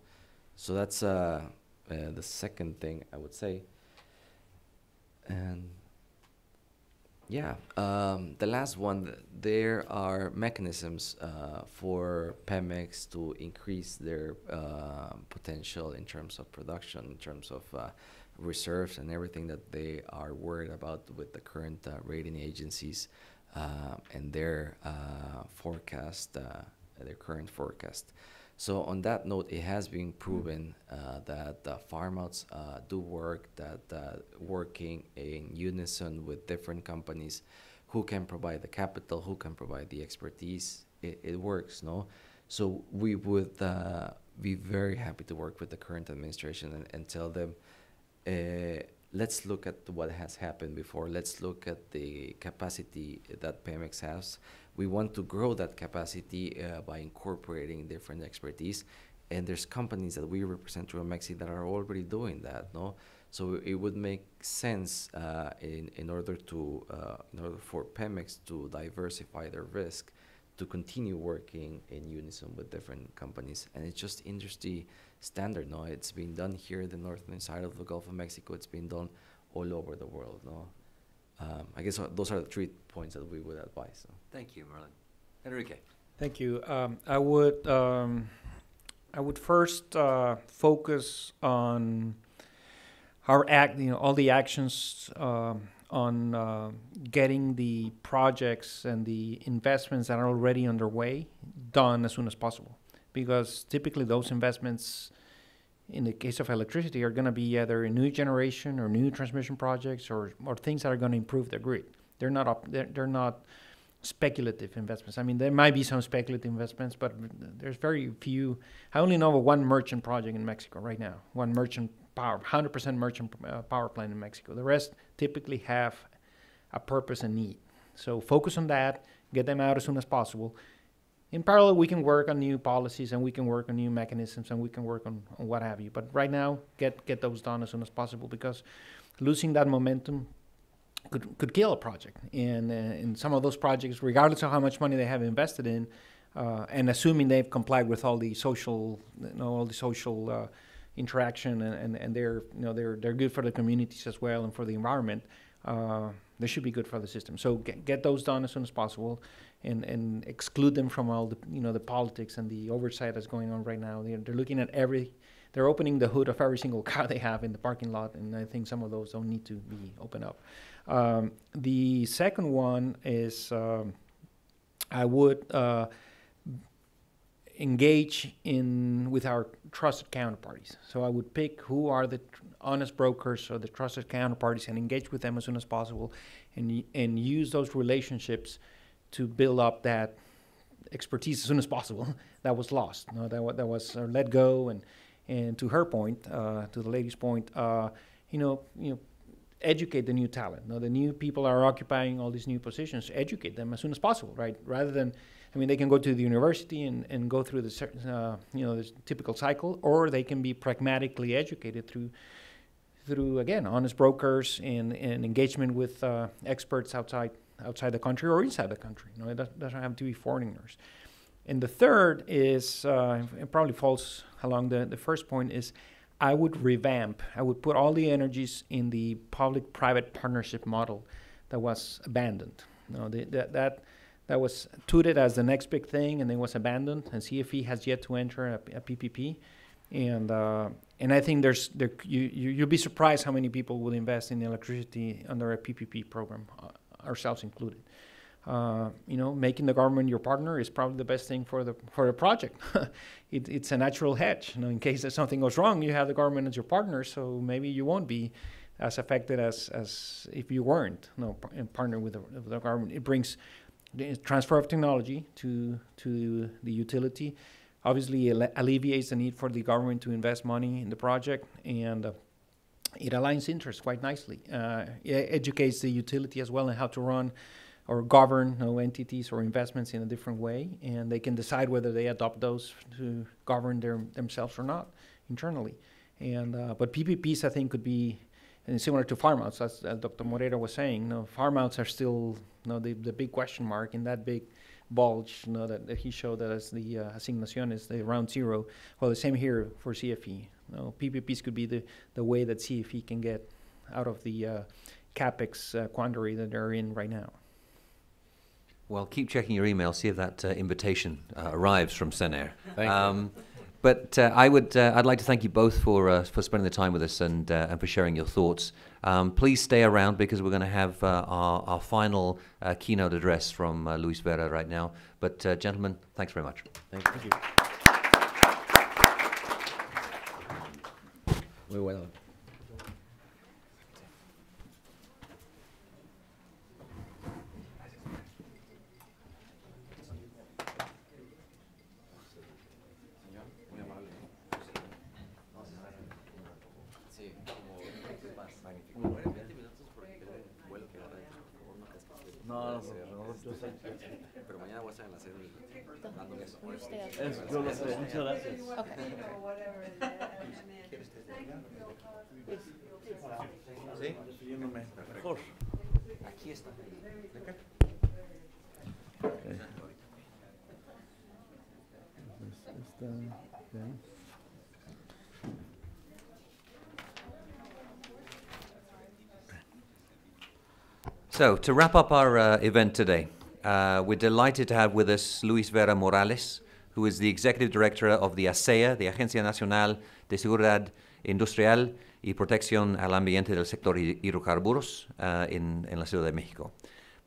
[SPEAKER 2] So that's the second thing I would say. And yeah, the last one, there are mechanisms for PEMEX to increase their potential in terms of production, in terms of reserves and everything that they are worried about with the current rating agencies. And their forecast, their current forecast. So on that note, it has been proven that farm-outs do work, that working in unison with different companies who can provide the capital, who can provide the expertise, it works, no? So we would be very happy to work with the current administration and tell them, let's look at what has happened before. Let's look at the capacity that PEMEX has. We want to grow that capacity by incorporating different expertise. And there's companies that we represent through Mexi that are already doing that, no? So it would make sense in order for PEMEX to diversify their risk, to continue working in unison with different companies. And it's just industry standard, no? It's been done here in the northern side of the Gulf of Mexico. It's been done all over the world, no? I guess those are the 3 points that we would advise. So.
[SPEAKER 1] Thank you, Merlin. Enrique.
[SPEAKER 3] Thank you. I would first focus on our all the actions on getting the projects and the investments that are already underway done as soon as possible. Because typically those investments, in the case of electricity, are going to be either a new generation or new transmission projects or things that are going to improve the grid. They're not speculative investments. I mean, there might be some speculative investments, but there's very few. I only know of one merchant project in Mexico right now, one merchant power, 100% merchant power plant in Mexico. The rest typically have a purpose and need. So focus on that, get them out as soon as possible. In parallel, we can work on new policies and we can work on new mechanisms and we can work on what have you. But right now, get those done as soon as possible, because losing that momentum could kill a project. And in some of those projects, regardless of how much money they have invested in, and assuming they've complied with all the social, interaction and they're good for the communities as well and for the environment, They should be good for the system. So get those done as soon as possible, and exclude them from all the the politics and the oversight that's going on right now. They're looking at they're opening the hood of every single car they have in the parking lot, and I think some of those don't need to be opened up. The second one is I would engage with our trusted counterparties. So I would pick who are the honest brokers or the trusted counterparties and engage with them as soon as possible, and use those relationships to build up that expertise as soon as possible that was lost, that was let go. And to her point, to the lady's point, educate the new talent. The new people are occupying all these new positions. Educate them as soon as possible, right? Rather than, they can go to the university and go through the typical cycle, or they can be pragmatically educated through again, honest brokers and engagement with experts outside the country or inside the country. It doesn't have to be foreigners. And the third is, it probably falls along the first point, is I would put all the energies in the public-private partnership model that was abandoned. That was touted as the next big thing, and then was abandoned, and CFE has yet to enter a PPP. And I think you'll be surprised how many people will invest in electricity under a PPP program, ourselves included. Making the government your partner is probably the best thing for the project. It's a natural hedge. In case that something goes wrong, you have the government as your partner, so maybe you won't be as affected as if you weren't and partner with the government. It brings the transfer of technology to the utility. Obviously, alleviates the need for the government to invest money in the project, and it aligns interests quite nicely. It educates the utility as well on how to run or govern entities or investments in a different way, and they can decide whether they adopt those to govern themselves or not internally. And but PPPs, I think, could be similar to farm outs, as Dr. Moreira was saying. Farm outs are still the big question mark in that big bulge that he showed that as the asignación is the round zero. Well, the same here for CFE. PPPs could be the way that CFE can get out of the CapEx quandary that they're in right now.
[SPEAKER 1] Well, keep checking your email, see if that invitation arrives from Senair.
[SPEAKER 2] Thank you.
[SPEAKER 1] But I'd like to thank you both for spending the time with us and for sharing your thoughts. Please stay around, because we're going to have our final keynote address from Luis Vera right now. But gentlemen, thanks very much.
[SPEAKER 2] Thank you. Muy bueno. Pero mañana voy a estar en la sede dando eso.
[SPEAKER 7] Yo lo sé, muchas gracias.
[SPEAKER 1] ¿Sí?
[SPEAKER 7] Mejor.
[SPEAKER 1] Aquí está. So, to wrap up our event today, we're delighted to have with us Luis Vera Morales, who is the Executive Director of the ASEA, the Agencia Nacional de Seguridad Industrial y Protección al Ambiente del Sector Hidrocarburos in la Ciudad de México.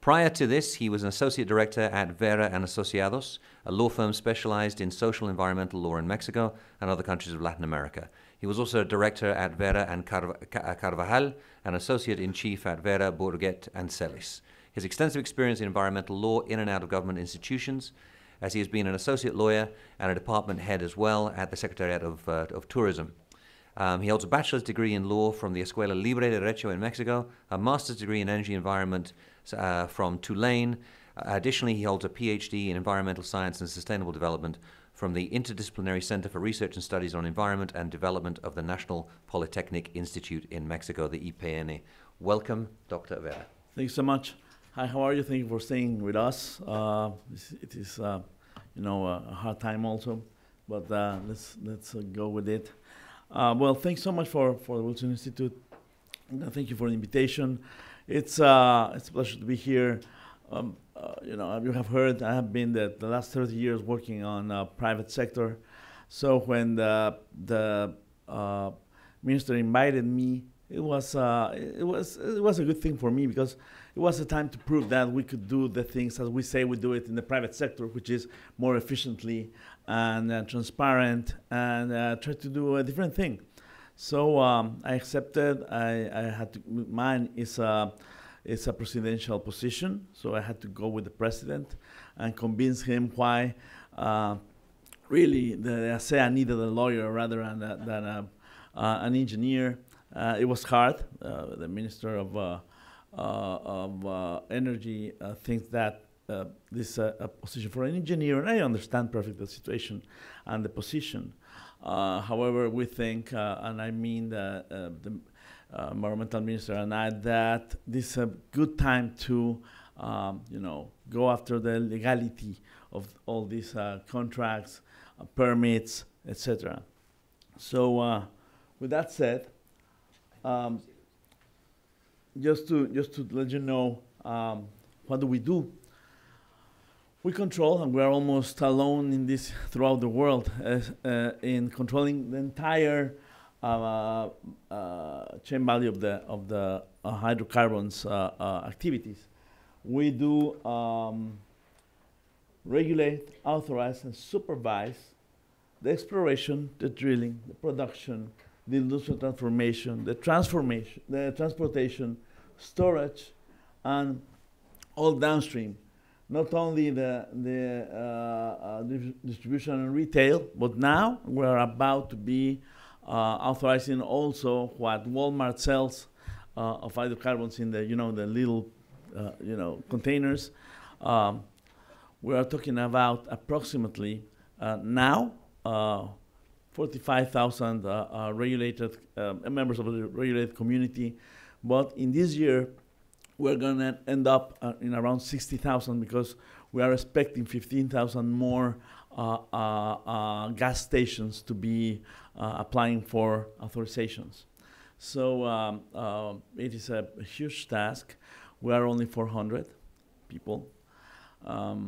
[SPEAKER 1] Prior to this, he was an Associate Director at Vera and Asociados, a law firm specialized in social and environmental law in Mexico and other countries of Latin America. He was also a Director at Vera and Carvajal, and Associate-in-Chief at Vera, Burguet and Celis. His extensive experience in environmental law in and out of government institutions, as he has been an associate lawyer and a department head as well at the Secretariat of Tourism. He holds a bachelor's degree in law from the Escuela Libre de Derecho in Mexico, a master's degree in energy environment from Tulane. Additionally, he holds a PhD in environmental science and sustainable development from the Interdisciplinary Center for Research and Studies on Environment and Development of the National Polytechnic Institute in Mexico, the IPN. Welcome, Dr. Vera.
[SPEAKER 7] Thanks so much. Hi, how are you? Thank you for staying with us. It is, a hard time also, but let's go with it. Well, thanks so much for the Wilson Institute. Thank you for the invitation. It's a pleasure to be here. You know, you have heard I have been the last 30 years working on private sector. So when the minister invited me, it was a good thing for me, because it was a time to prove that we could do the things as we say we do it in the private sector, which is more efficiently and transparent, and try to do a different thing. So I accepted. I had to. Mine is a presidential position, so I had to go with the president and convince him why really the ASEA needed a lawyer rather than an engineer. It was hard. The Minister of Energy thinks that this is a position for an engineer, and I understand perfectly the situation and the position. However, we think, and I mean the environmental minister and I, that this is a good time to, you know, go after the legality of all these contracts, permits, etc. So, with that said, just to let you know, what do we do? We control, and we are almost alone in this throughout the world, in controlling the entire chain value of the hydrocarbons activities. We do regulate, authorize, and supervise the exploration, the drilling, the production, the industrial transformation, the transportation, storage, and all downstream. Not only the distribution and retail, but now we're about to be authorizing also what Walmart sells of hydrocarbons in the the little containers. We are talking about approximately now 45,000 regulated members of the regulated community, but in this year we're going to end up in around 60,000, because we are expecting 15,000 more gas stations to be applying for authorizations. So it is a huge task. We are only 400 people.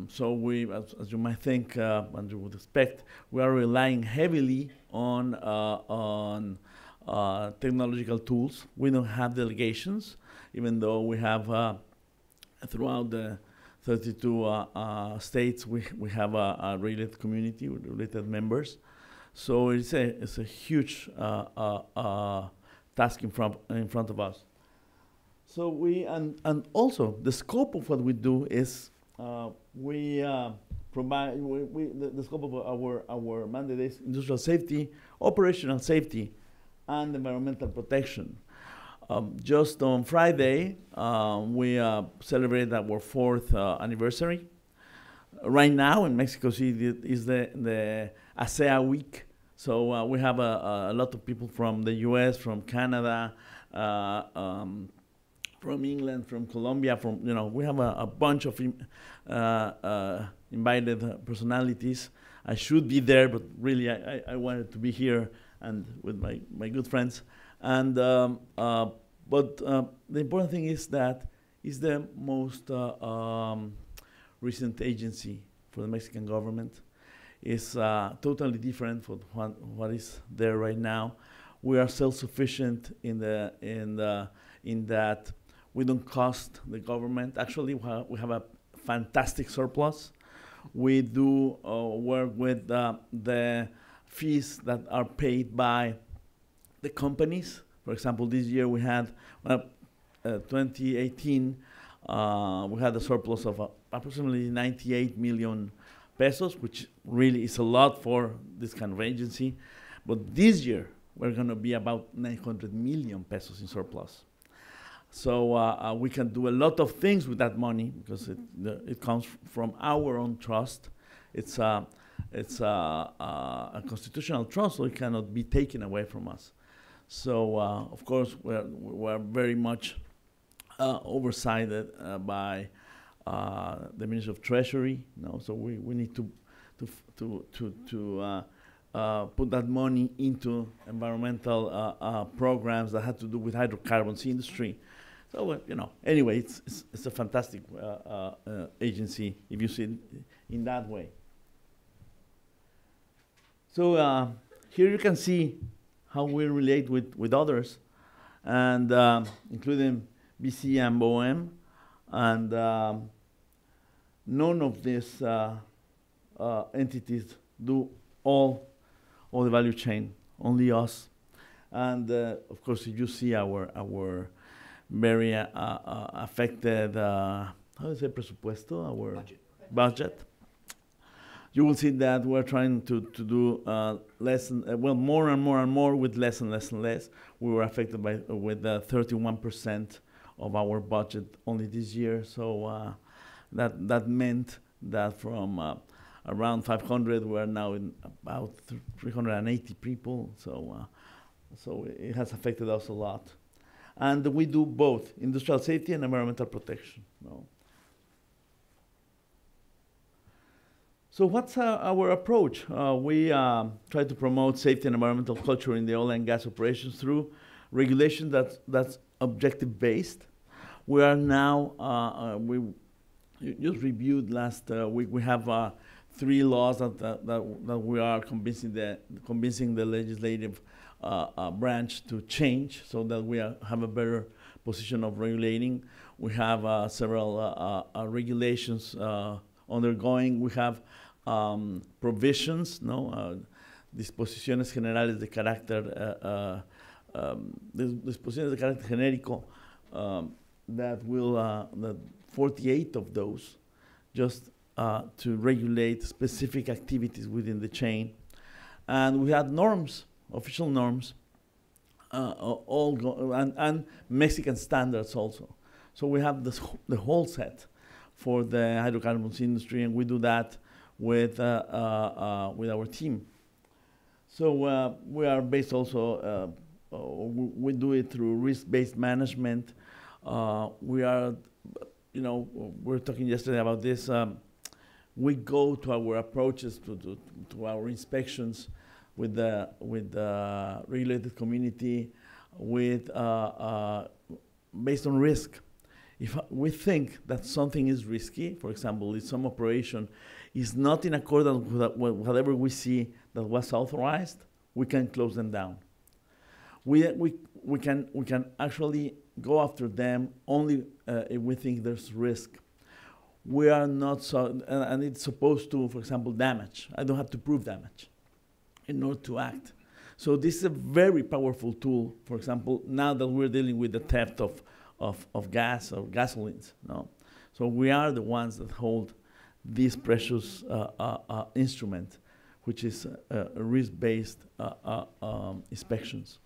[SPEAKER 7] So we, as you might think and you would expect, we are relying heavily on technological tools. We don't have delegations, even though we have throughout the 32 states, we have a related community with related members. So it's a huge task in front of us. So we and also the scope of what we do is we provide the scope of our mandate is industrial safety, operational safety, and environmental protection. Just on Friday, we celebrated our 4th anniversary. Right now in Mexico City is the ASEA week. So we have a lot of people from the US, from Canada, from England, from Colombia, we have a bunch of invited personalities. I should be there, but really I wanted to be here and with my good friends. And but the important thing is that it's the most recent agency for the Mexican government. It's totally different from what is there right now. We are self-sufficient in that we don't cost the government. Actually, we have a fantastic surplus. We do work with the fees that are paid by the companies. For example, this year we had, 2018, we had a surplus of approximately 98 million pesos, which really is a lot for this kind of agency. But this year, we're going to be about 900 million pesos in surplus. So we can do a lot of things with that money, because it comes from our own trust. It's a constitutional trust, so it cannot be taken away from us. So of course we're very much oversighted by the Ministry of Treasury. So we need to put that money into environmental programs that have to do with hydrocarbons industry. So, anyway, it's a fantastic agency if you see it in that way. So here you can see how we relate with others, and including BC and BOM, and none of these entities do all the value chain, only us. And of course, if you see our very affected, how do you say presupuesto, our budget, you will see that we're trying to do more and more with less and less and less. We were affected with 31% of our budget only this year. So that meant that from around 500, we are now in about 380 people. So it has affected us a lot. And we do both industrial safety and environmental protection. So what's our approach? We try to promote safety and environmental culture in the oil and gas operations through regulation that's objective-based. We are now, we just reviewed last week, we have 3 laws that we are convincing the legislative branch to change so that we have a better position of regulating. We have several regulations undergoing. We have provisions, disposiciones generales de carácter, disposiciones de carácter genérico, that will, that 48 of those, just to regulate specific activities within the chain. And we had norms, official norms, and Mexican standards also. So we have the whole set for the hydrocarbons industry, and we do that with our team. So we are based also, we do it through risk-based management. We are, we were talking yesterday about this. We go to our approaches to our inspections with the regulated community based on risk. If we think that something is risky, for example, if some operation is not in accordance with whatever we see that was authorized, we can close them down. We can actually go after them only if we think there's risk. We are not and it's supposed to, for example, damage. I don't have to prove damage in order to act. So this is a very powerful tool. For example, now that we're dealing with the theft of gas or gasolines, so we are the ones that hold this precious instrument, which is risk-based inspections.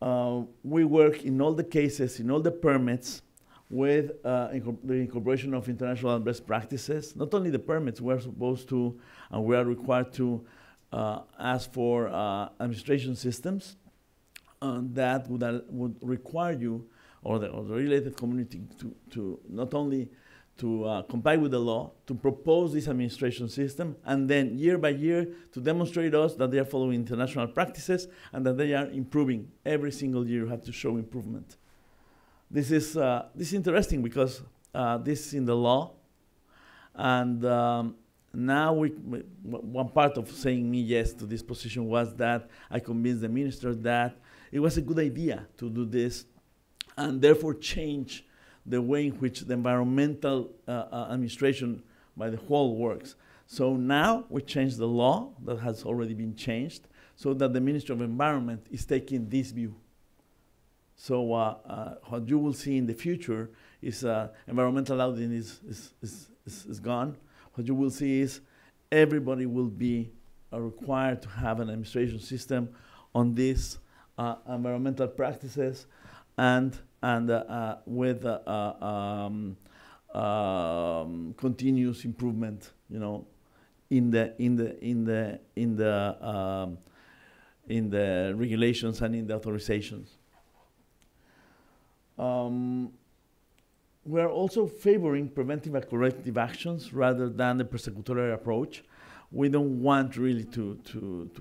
[SPEAKER 7] We work in all the cases, in all the permits, with the incorporation of international best practices. Not only the permits, we're supposed to, and we are required to ask for administration systems that would require you or the related community to not only to comply with the law, to propose this administration system, and then year by year to demonstrate us that they are following international practices and that they are improving. Every single year you have to show improvement. This is interesting because this is in the law, and now one part of saying me yes to this position was that I convinced the minister that it was a good idea to do this and therefore change the way in which the environmental administration by the whole works. So now we changed the law that has already been changed so that the Ministry of Environment is taking this view. So what you will see in the future is environmental auditing is gone. What you will see is everybody will be required to have an administration system on these environmental practices and with continuous improvement, in the regulations and in the authorizations. We are also favoring preventive and corrective actions rather than the persecutory approach. We don't want really to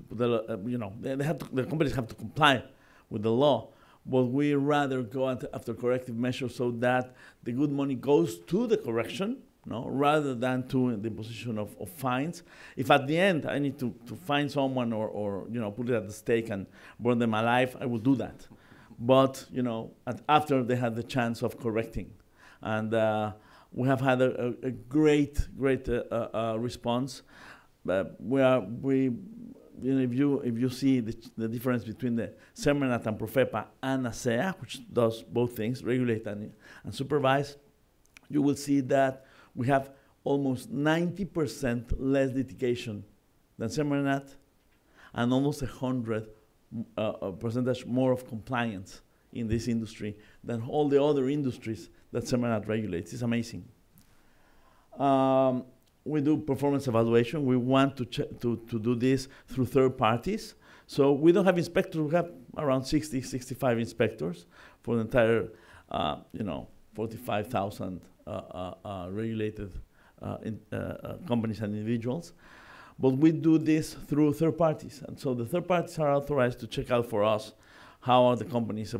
[SPEAKER 7] put the companies have to comply with the law, but we rather go after corrective measures so that the good money goes to the correction, no, rather than to the imposition of fines. If at the end I need to fine someone or put it at the stake and burn them alive, I will do that. But after they had the chance of correcting, and we have had a great response. But if you see the difference between the Semarnat and Profepa and ASEA, which does both things, regulate and supervise, you will see that we have almost 90% less litigation than Semarnat, and almost 100% more of compliance in this industry than all the other industries that Semarnat regulates. It's amazing. We do performance evaluation. We want to do this through third parties. So we don't have inspectors. We have around 60, 65 inspectors for the entire, 45,000 regulated companies and individuals. But we do this through third parties. And so the third parties are authorized to check out for us how are the companies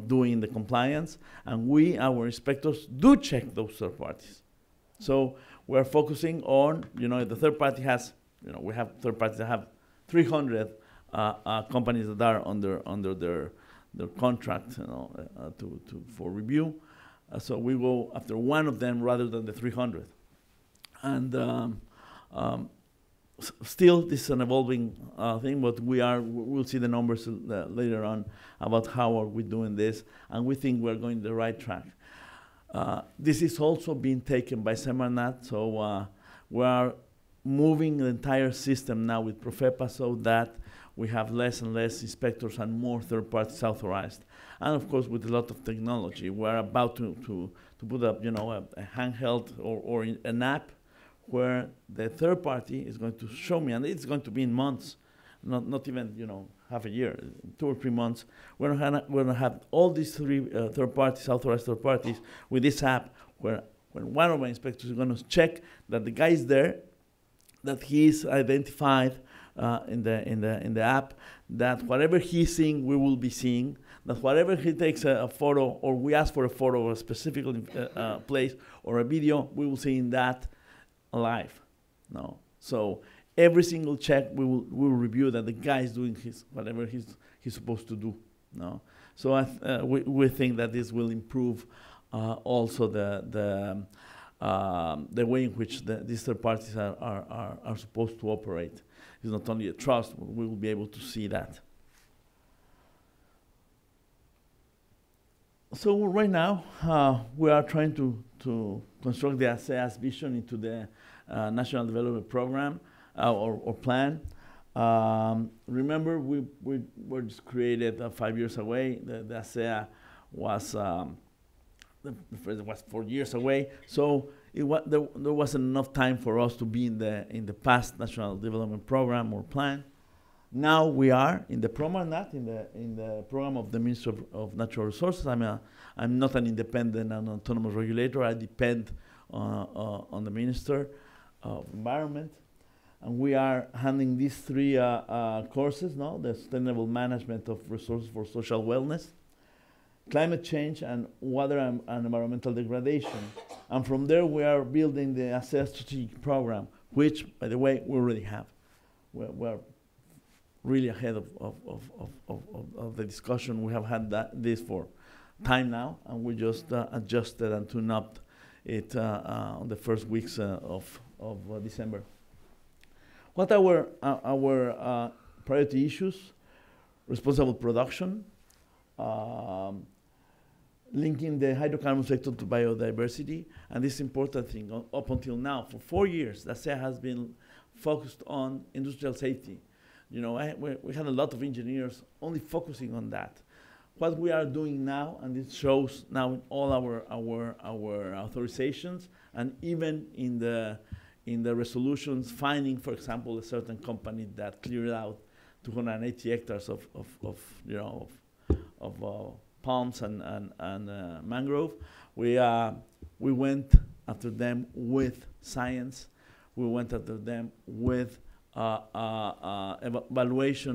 [SPEAKER 7] doing the compliance. And our inspectors, do check those third parties. So we're focusing on, the third party has, we have third parties that have 300 companies that are under their contract, for review. So we go after one of them rather than the 300. And still, this is an evolving thing, but we'll see the numbers later on about how are we doing this, and we think we're going the right track. This is also being taken by Semarnat, so we are moving the entire system now with Profepa so that we have less and less inspectors and more third parties authorized. And of course, with a lot of technology, we're about to put up, a handheld or an app where the third party is going to show me, and it's going to be in months, not even half a year, 2 or 3 months. We're gonna have all these three third parties, authorized third parties, with this app where when one of my inspectors is going to check that the guy is there, that he is identified in the app, that whatever he's seeing, we will be seeing, that whatever he takes a photo, or we ask for a photo of a specific place or a video, we will see in that live. No, so every single check we will review that the guy is doing whatever he's supposed to do. No, so we think that this will improve also the way in which these third parties are supposed to operate. It's not only a trust; we will be able to see that. So right now we are trying to construct the ASEA's vision into the National Development Program or plan. Remember, we were just created 5 years away. The ASEA was was 4 years away. So there wasn't enough time for us to be in the past National Development Program or plan. Now we are in the PROMANAT, in the program of the Ministry of Natural Resources. I'm not an independent and autonomous regulator. I depend on the Minister of Environment. And we are handling these three courses, the Sustainable Management of Resources for Social Wellness, Climate Change, and Water and Environmental Degradation. And from there, we are building the ASEA Strategic Program, which, by the way, we already have. We're really ahead of the discussion. We have had this for time now, and we just adjusted and tuned up it on the first weeks of December. What are our priority issues? Responsible production, linking the hydrocarbon sector to biodiversity, and this important thing, up until now, for 4 years, the ASEA has been focused on industrial safety. We had a lot of engineers only focusing on that. What we are doing now, and it shows now in all our authorizations, and even in the resolutions, finding, for example, a certain company that cleared out 280 hectares of palms and mangrove. We went after them with science. We went after them with evaluation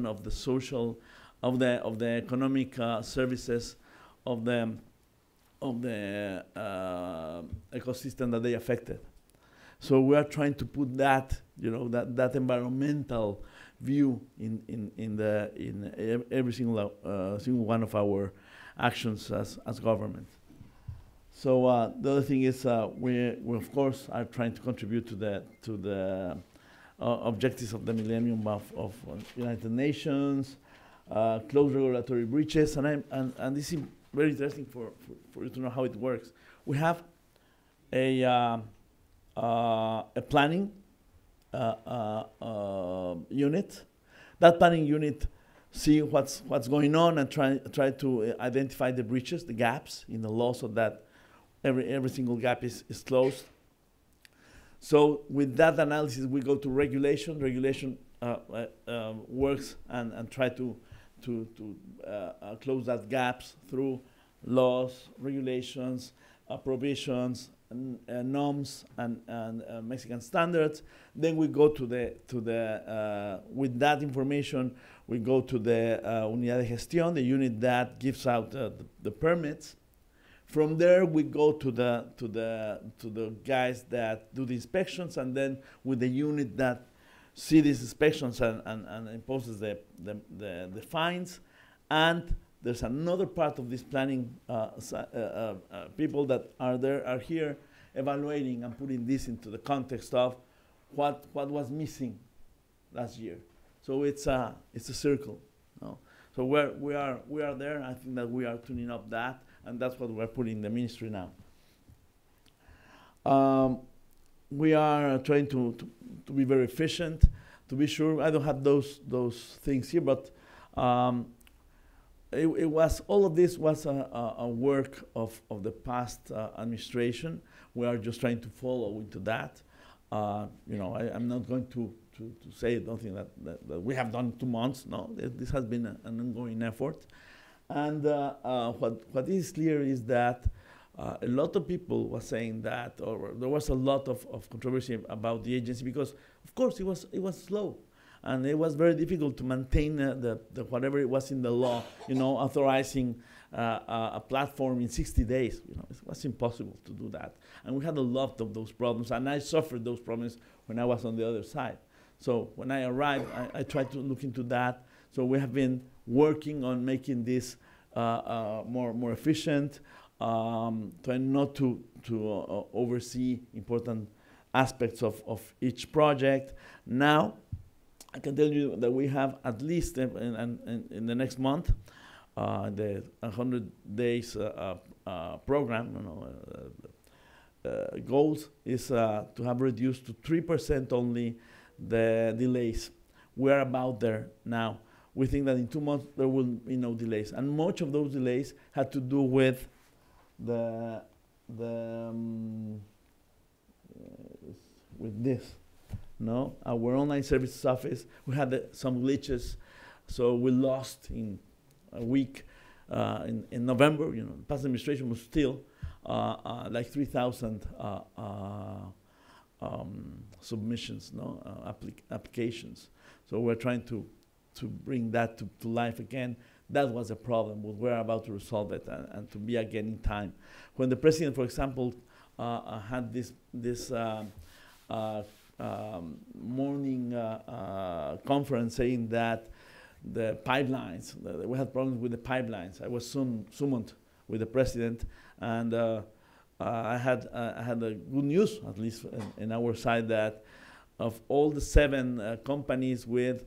[SPEAKER 7] of the social the economic services of the ecosystem that they affected. So we are trying to put that, that environmental view in every single one of our actions as government. So the other thing is we of course are trying to contribute to the objectives of the Millennium of United Nations, close regulatory breaches, and this is very interesting for you to know how it works. We have a planning unit. That planning unit see what's going on and try to identify the breaches, the gaps in the law, so that every single gap is closed. So with that analysis, we go to regulation. Regulation works and try to close that gaps through laws, regulations, provisions, norms, and Mexican standards. Then we go to the with that information, we go to the Unidad de Gestión, the unit that gives out the permits. From there, we go to the guys that do the inspections, and then with the unit that see these inspections and imposes the fines. And there's another part of this planning people that are here evaluating and putting this into the context of what was missing last year. So it's a circle. No? So we are there. I think that we are tuning up that, and that's what we're putting in the ministry now. We are trying to be very efficient. To be sure, I don't have those things here, but it was, all of this was a work of the past administration. We are just trying to follow into that. I'm not going to say something that we have done in 2 months. No, this has been an ongoing effort. And what is clear is that a lot of people were saying that, or there was a lot of controversy about the agency because, of course, it was slow. And it was very difficult to maintain the whatever it was in the law, authorizing a platform in 60 days. It was impossible to do that. And we had a lot of those problems, and I suffered those problems when I was on the other side. So when I arrived, I tried to look into that. So we have been working on making this more efficient, trying not to oversee important aspects of each project. Now, I can tell you that we have at least in the next month, the 100 days program, goals is to have reduced to 3% only the delays. We're about there now. We think that in 2 months there will be no delays, and much of those delays had to do with with this. No, our online services office, we had some glitches, so we lost in a week. In November, the past administration was still like 3,000 submissions, applications. So we're trying to bring that to life again. That was a problem, but we're about to resolve it and to be again in time. When the president, for example, had this morning conference saying that the pipelines, we had problems with the pipelines. I was summoned with the president, and I had a good news, at least in our side, that of all the 7 companies with,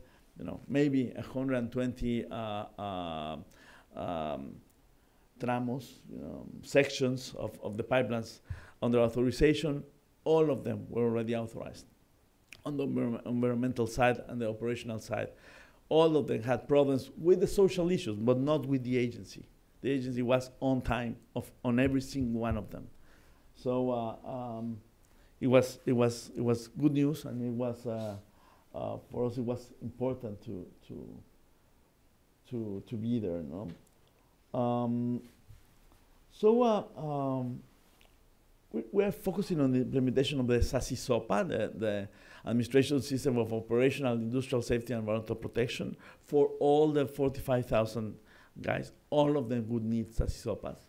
[SPEAKER 7] maybe 120 tramos, sections of the pipelines under authorization, all of them were already authorized on the environmental side and the operational side. All of them had problems with the social issues, but not with the agency. The agency was on time on every single one of them. So it was good news, and it was for us. It was important to be there. we are focusing on the implementation of the SASI-SOPA, the Administration System of Operational Industrial Safety and Environmental Protection, for all the 45,000 guys. All of them would need SASI-SOPAs.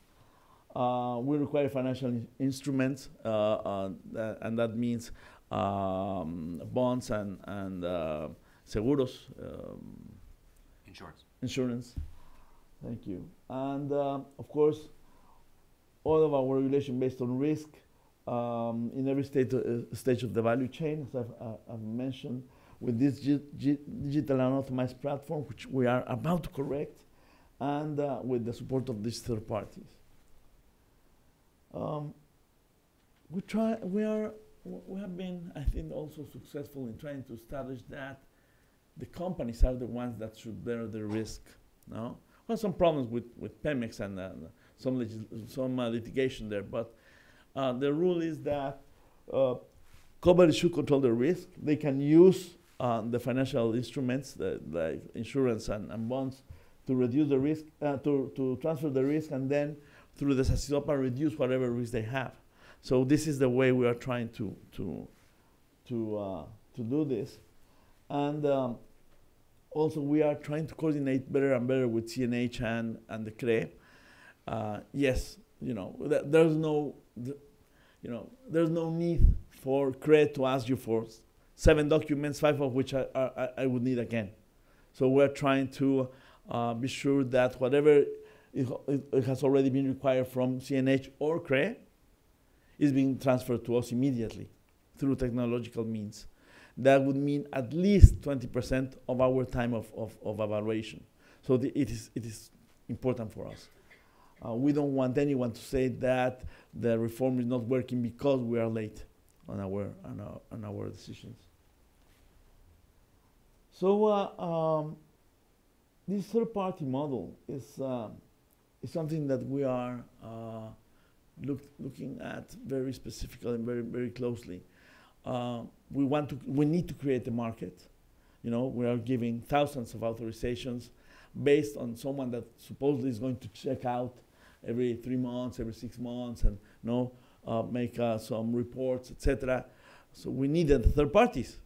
[SPEAKER 7] We require financial instruments, and that means bonds and seguros. Insurance. Thank you. And of course, all of our regulation based on risk in every stage of the value chain, as I've mentioned, with this digital and optimized platform, which we are about to correct, and with the support of these third parties. We have been, I think, also successful in trying to establish that the companies are the ones that should bear the risk. No, well, some problems with PEMEX and some litigation there, but the rule is that companies should control the risk. They can use the financial instruments, like insurance and bonds, to reduce the risk, to transfer the risk, and then through the SASI-SOPA reduce whatever risk they have. So this is the way we are trying to do this, and also we are trying to coordinate better and better with CNH and the CRE. Yes, there's no need for CRE to ask you for 7 documents, 5 of which I would need again. So we're trying to be sure that whatever it has already been required from CNH or CRE is being transferred to us immediately through technological means. That would mean at least 20% of our time of evaluation. So it is important for us. We don't want anyone to say that the reform is not working because we are late on our decisions. So this third-party model is something that we are looking at very specifically and very, very closely. We need to create a market. We are giving thousands of authorizations based on someone that supposedly is going to check out every 3 months, every 6 months, and make some reports, etc. So we needed third parties.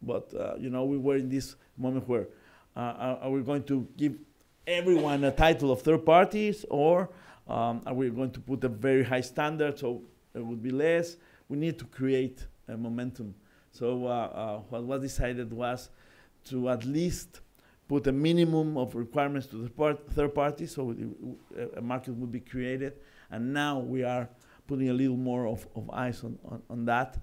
[SPEAKER 7] But we were in this moment where are we going to give everyone a title of third parties, or are we going to put a very high standard so it would be less? We need to create a momentum. So what was decided was to at least put a minimum of requirements to the third parties, so a market would be created. And now we are putting a little more of eyes on that.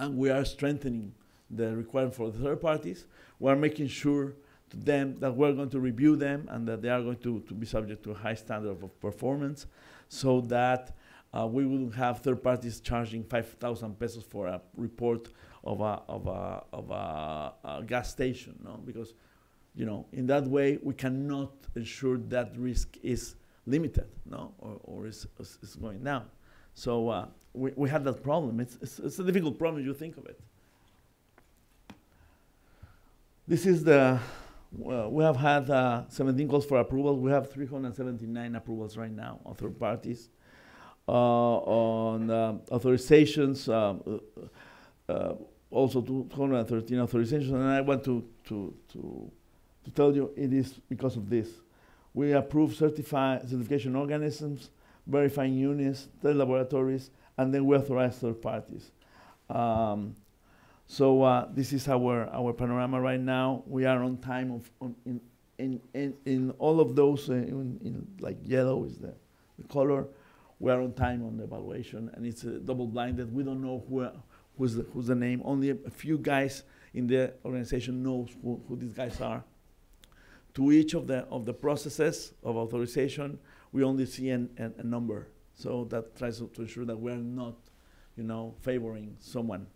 [SPEAKER 7] And we are strengthening the requirement for the third parties. We are making sure to them that we're going to review them and that they are going to be subject to a high standard of performance, so that we will have third parties charging 5,000 pesos for a report of a gas station, no? Because in that way we cannot ensure that risk is limited, no, or is going down. So we have that problem. It's a difficult problem if you think of it. This is we have had 17 calls for approval. We have 379 approvals right now on third parties. On authorizations, also 213 authorizations, and I want to tell you it is because of this. We approve certification organisms, verifying units, laboratories, and then we authorize third parties. So this is our panorama right now. We are on time in all of those. In like yellow is the color. We are on time on the evaluation, and it's double-blinded. We don't know who's the name. Only a few guys in the organization knows who these guys are. To each of the processes of authorization, we only see a number. So that tries to ensure that we are not, favoring someone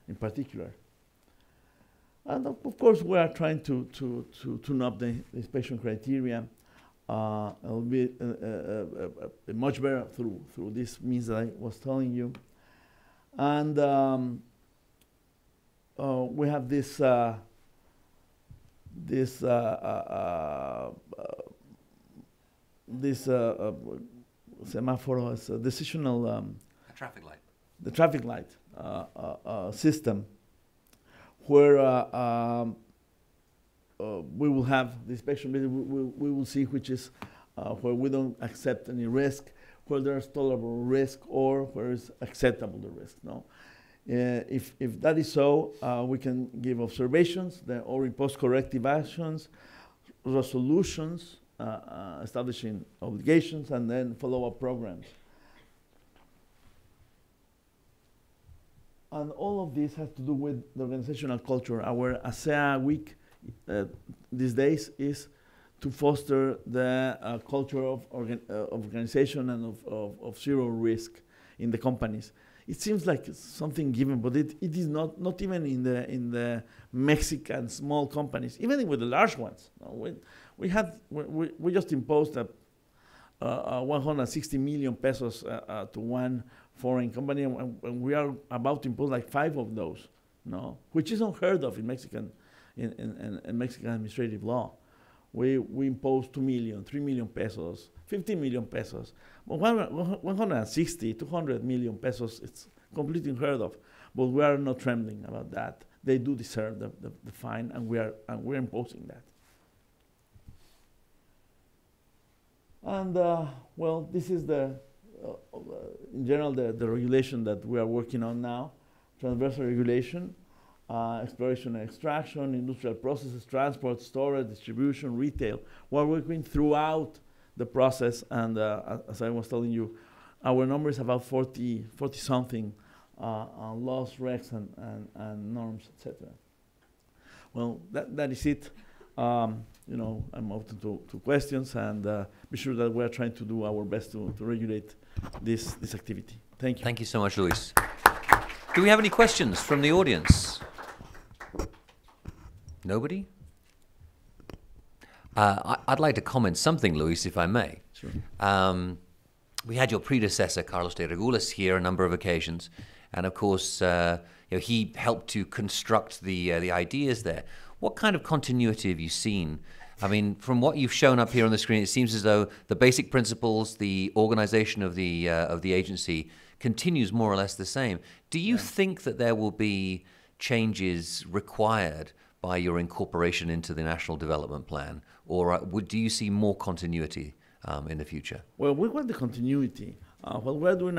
[SPEAKER 7] in particular. And of course, we are trying to tune up the inspection criteria. It'll be much better through this means that I was telling you. And we have this semáforo, is a decisional
[SPEAKER 1] Traffic light.
[SPEAKER 7] The traffic light system, where we will have the inspection visit. We will see which is where we don't accept any risk, where there is tolerable risk, or where is acceptable the risk. No, if that is so, we can give observations or impose corrective actions, resolutions, establishing obligations, and then follow-up programs. And all of this has to do with the organizational culture. Our ASEA week these days is to foster the culture of organization and of zero risk in the companies. It seems like it's something given, but it is not even in the Mexican small companies, even with the large ones. No, we just imposed 160 million pesos to one foreign company, and we are about to impose like 5 of those, no, which is unheard of in Mexican administrative law. We impose 2 million, 3 million pesos, 15 million pesos. But 160, 200 million pesos, it's completely unheard of. But we are not trembling about that. They do deserve the fine, and we're imposing that. And well, this is in general the regulation that we are working on now, transversal regulation. Exploration and extraction, industrial processes, transport, storage, distribution, retail. We're working throughout the process, and as I was telling you, our number is about 40-something laws, regs, and norms, etc. Well, that is it. I'm open to questions, and be sure that we're trying to do our best to regulate this activity. Thank you.
[SPEAKER 1] Thank you so much, Luis. Do we have any questions from the audience? Nobody? I'd like to comment something, Luis, if I may.
[SPEAKER 7] Sure.
[SPEAKER 1] We had your predecessor, Carlos de Regulas, here a number of occasions, and of course, he helped to construct the ideas there. What kind of continuity have you seen? I mean, from what you've shown up here on the screen, it seems as though the basic principles, the organization of the agency continues more or less the same. Do you think that there will be changes required by your incorporation into the National Development Plan, or do you see more continuity in the future?
[SPEAKER 7] Well, we want the continuity. What we're doing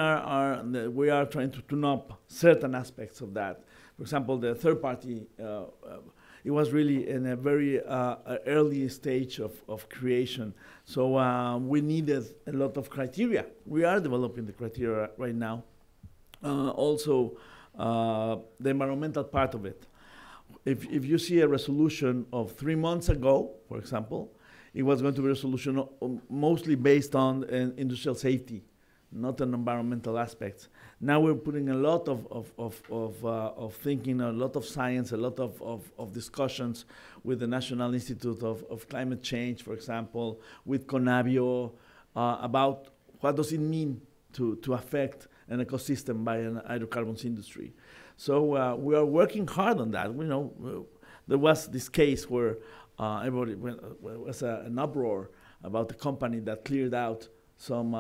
[SPEAKER 7] we are trying to tune up certain aspects of that. For example, the third party, it was really in a very early stage of creation. So we needed a lot of criteria. We are developing the criteria right now. Also, the environmental part of it. If you see a resolution of 3 months ago, for example, it was going to be a resolution mostly based on industrial safety, not on environmental aspects. Now we're putting a lot of thinking, a lot of science, a lot of discussions with the National Institute of Climate Change, for example, with CONABIO, about what does it mean to affect an ecosystem by an hydrocarbons industry. So we are working hard on that. There was this case where everybody was an uproar about a company that cleared out some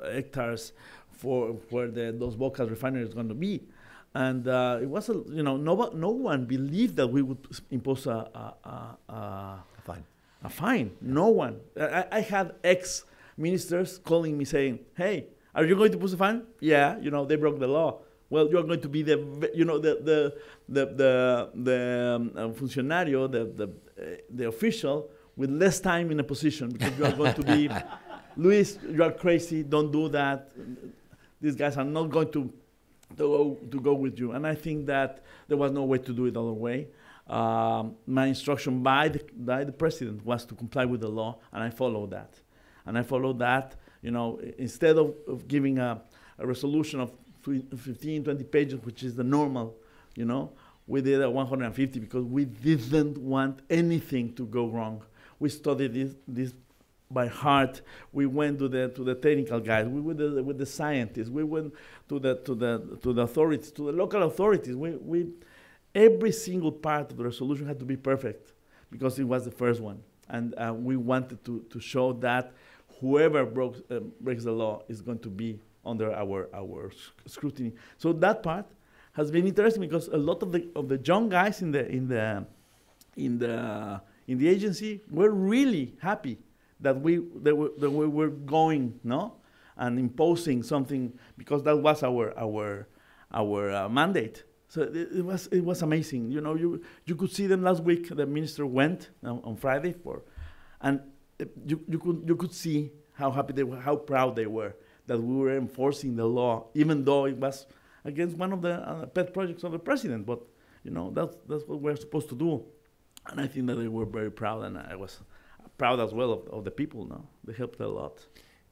[SPEAKER 7] hectares for where those Bocas refineries are going to be, and it was no one believed that we would impose a fine. No one. I had ex-ministers calling me saying, "Hey, are you going to impose a fine?" Yeah, they broke the law. Well, you're going to be the funcionario, the official with less time in a position, because you are going to be, Luis, you are crazy. Don't do that. These guys are not going to go with you. And I think that there was no way to do it other way. My instruction by the president was to comply with the law, and I followed that. Instead of giving a resolution of 15, 20 pages, which is the normal, we did 150 because we didn't want anything to go wrong. We studied this by heart. We went to the technical guys. We went with the scientists. We went to the authorities, to the local authorities. Every single part of the resolution had to be perfect because it was the first one, and we wanted to show that whoever breaks the law is going to be under our scrutiny. So that part has been interesting because a lot of the young guys in the agency were really happy that we were going, no, and imposing something, because that was our mandate. So it was amazing. You know, you could see them last week. The minister went on Friday and you could see how happy they were, how proud they were that we were enforcing the law, even though it was against one of the pet projects of the president. But you know, that's what we're supposed to do. And I think that they were very proud, and I was proud as well of the people. No, they helped a lot.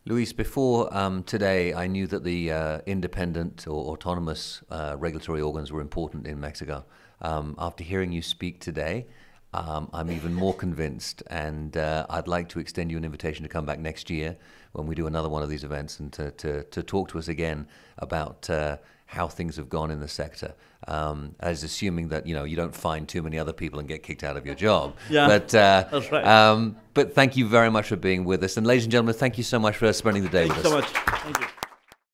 [SPEAKER 1] Luis, before today, I knew that the independent or autonomous regulatory organs were important in Mexico. After hearing you speak today, I'm even more convinced, and I'd like to extend you an invitation to come back next year when we do another one of these events and to talk to us again about how things have gone in the sector. As assuming that you don't find too many other people and get kicked out of your job.
[SPEAKER 7] Yeah,
[SPEAKER 1] but,
[SPEAKER 7] that's right.
[SPEAKER 1] But thank you very much for being with us. And ladies and gentlemen, thank you so much for spending the day with us.
[SPEAKER 7] Thank you so much. Thank you.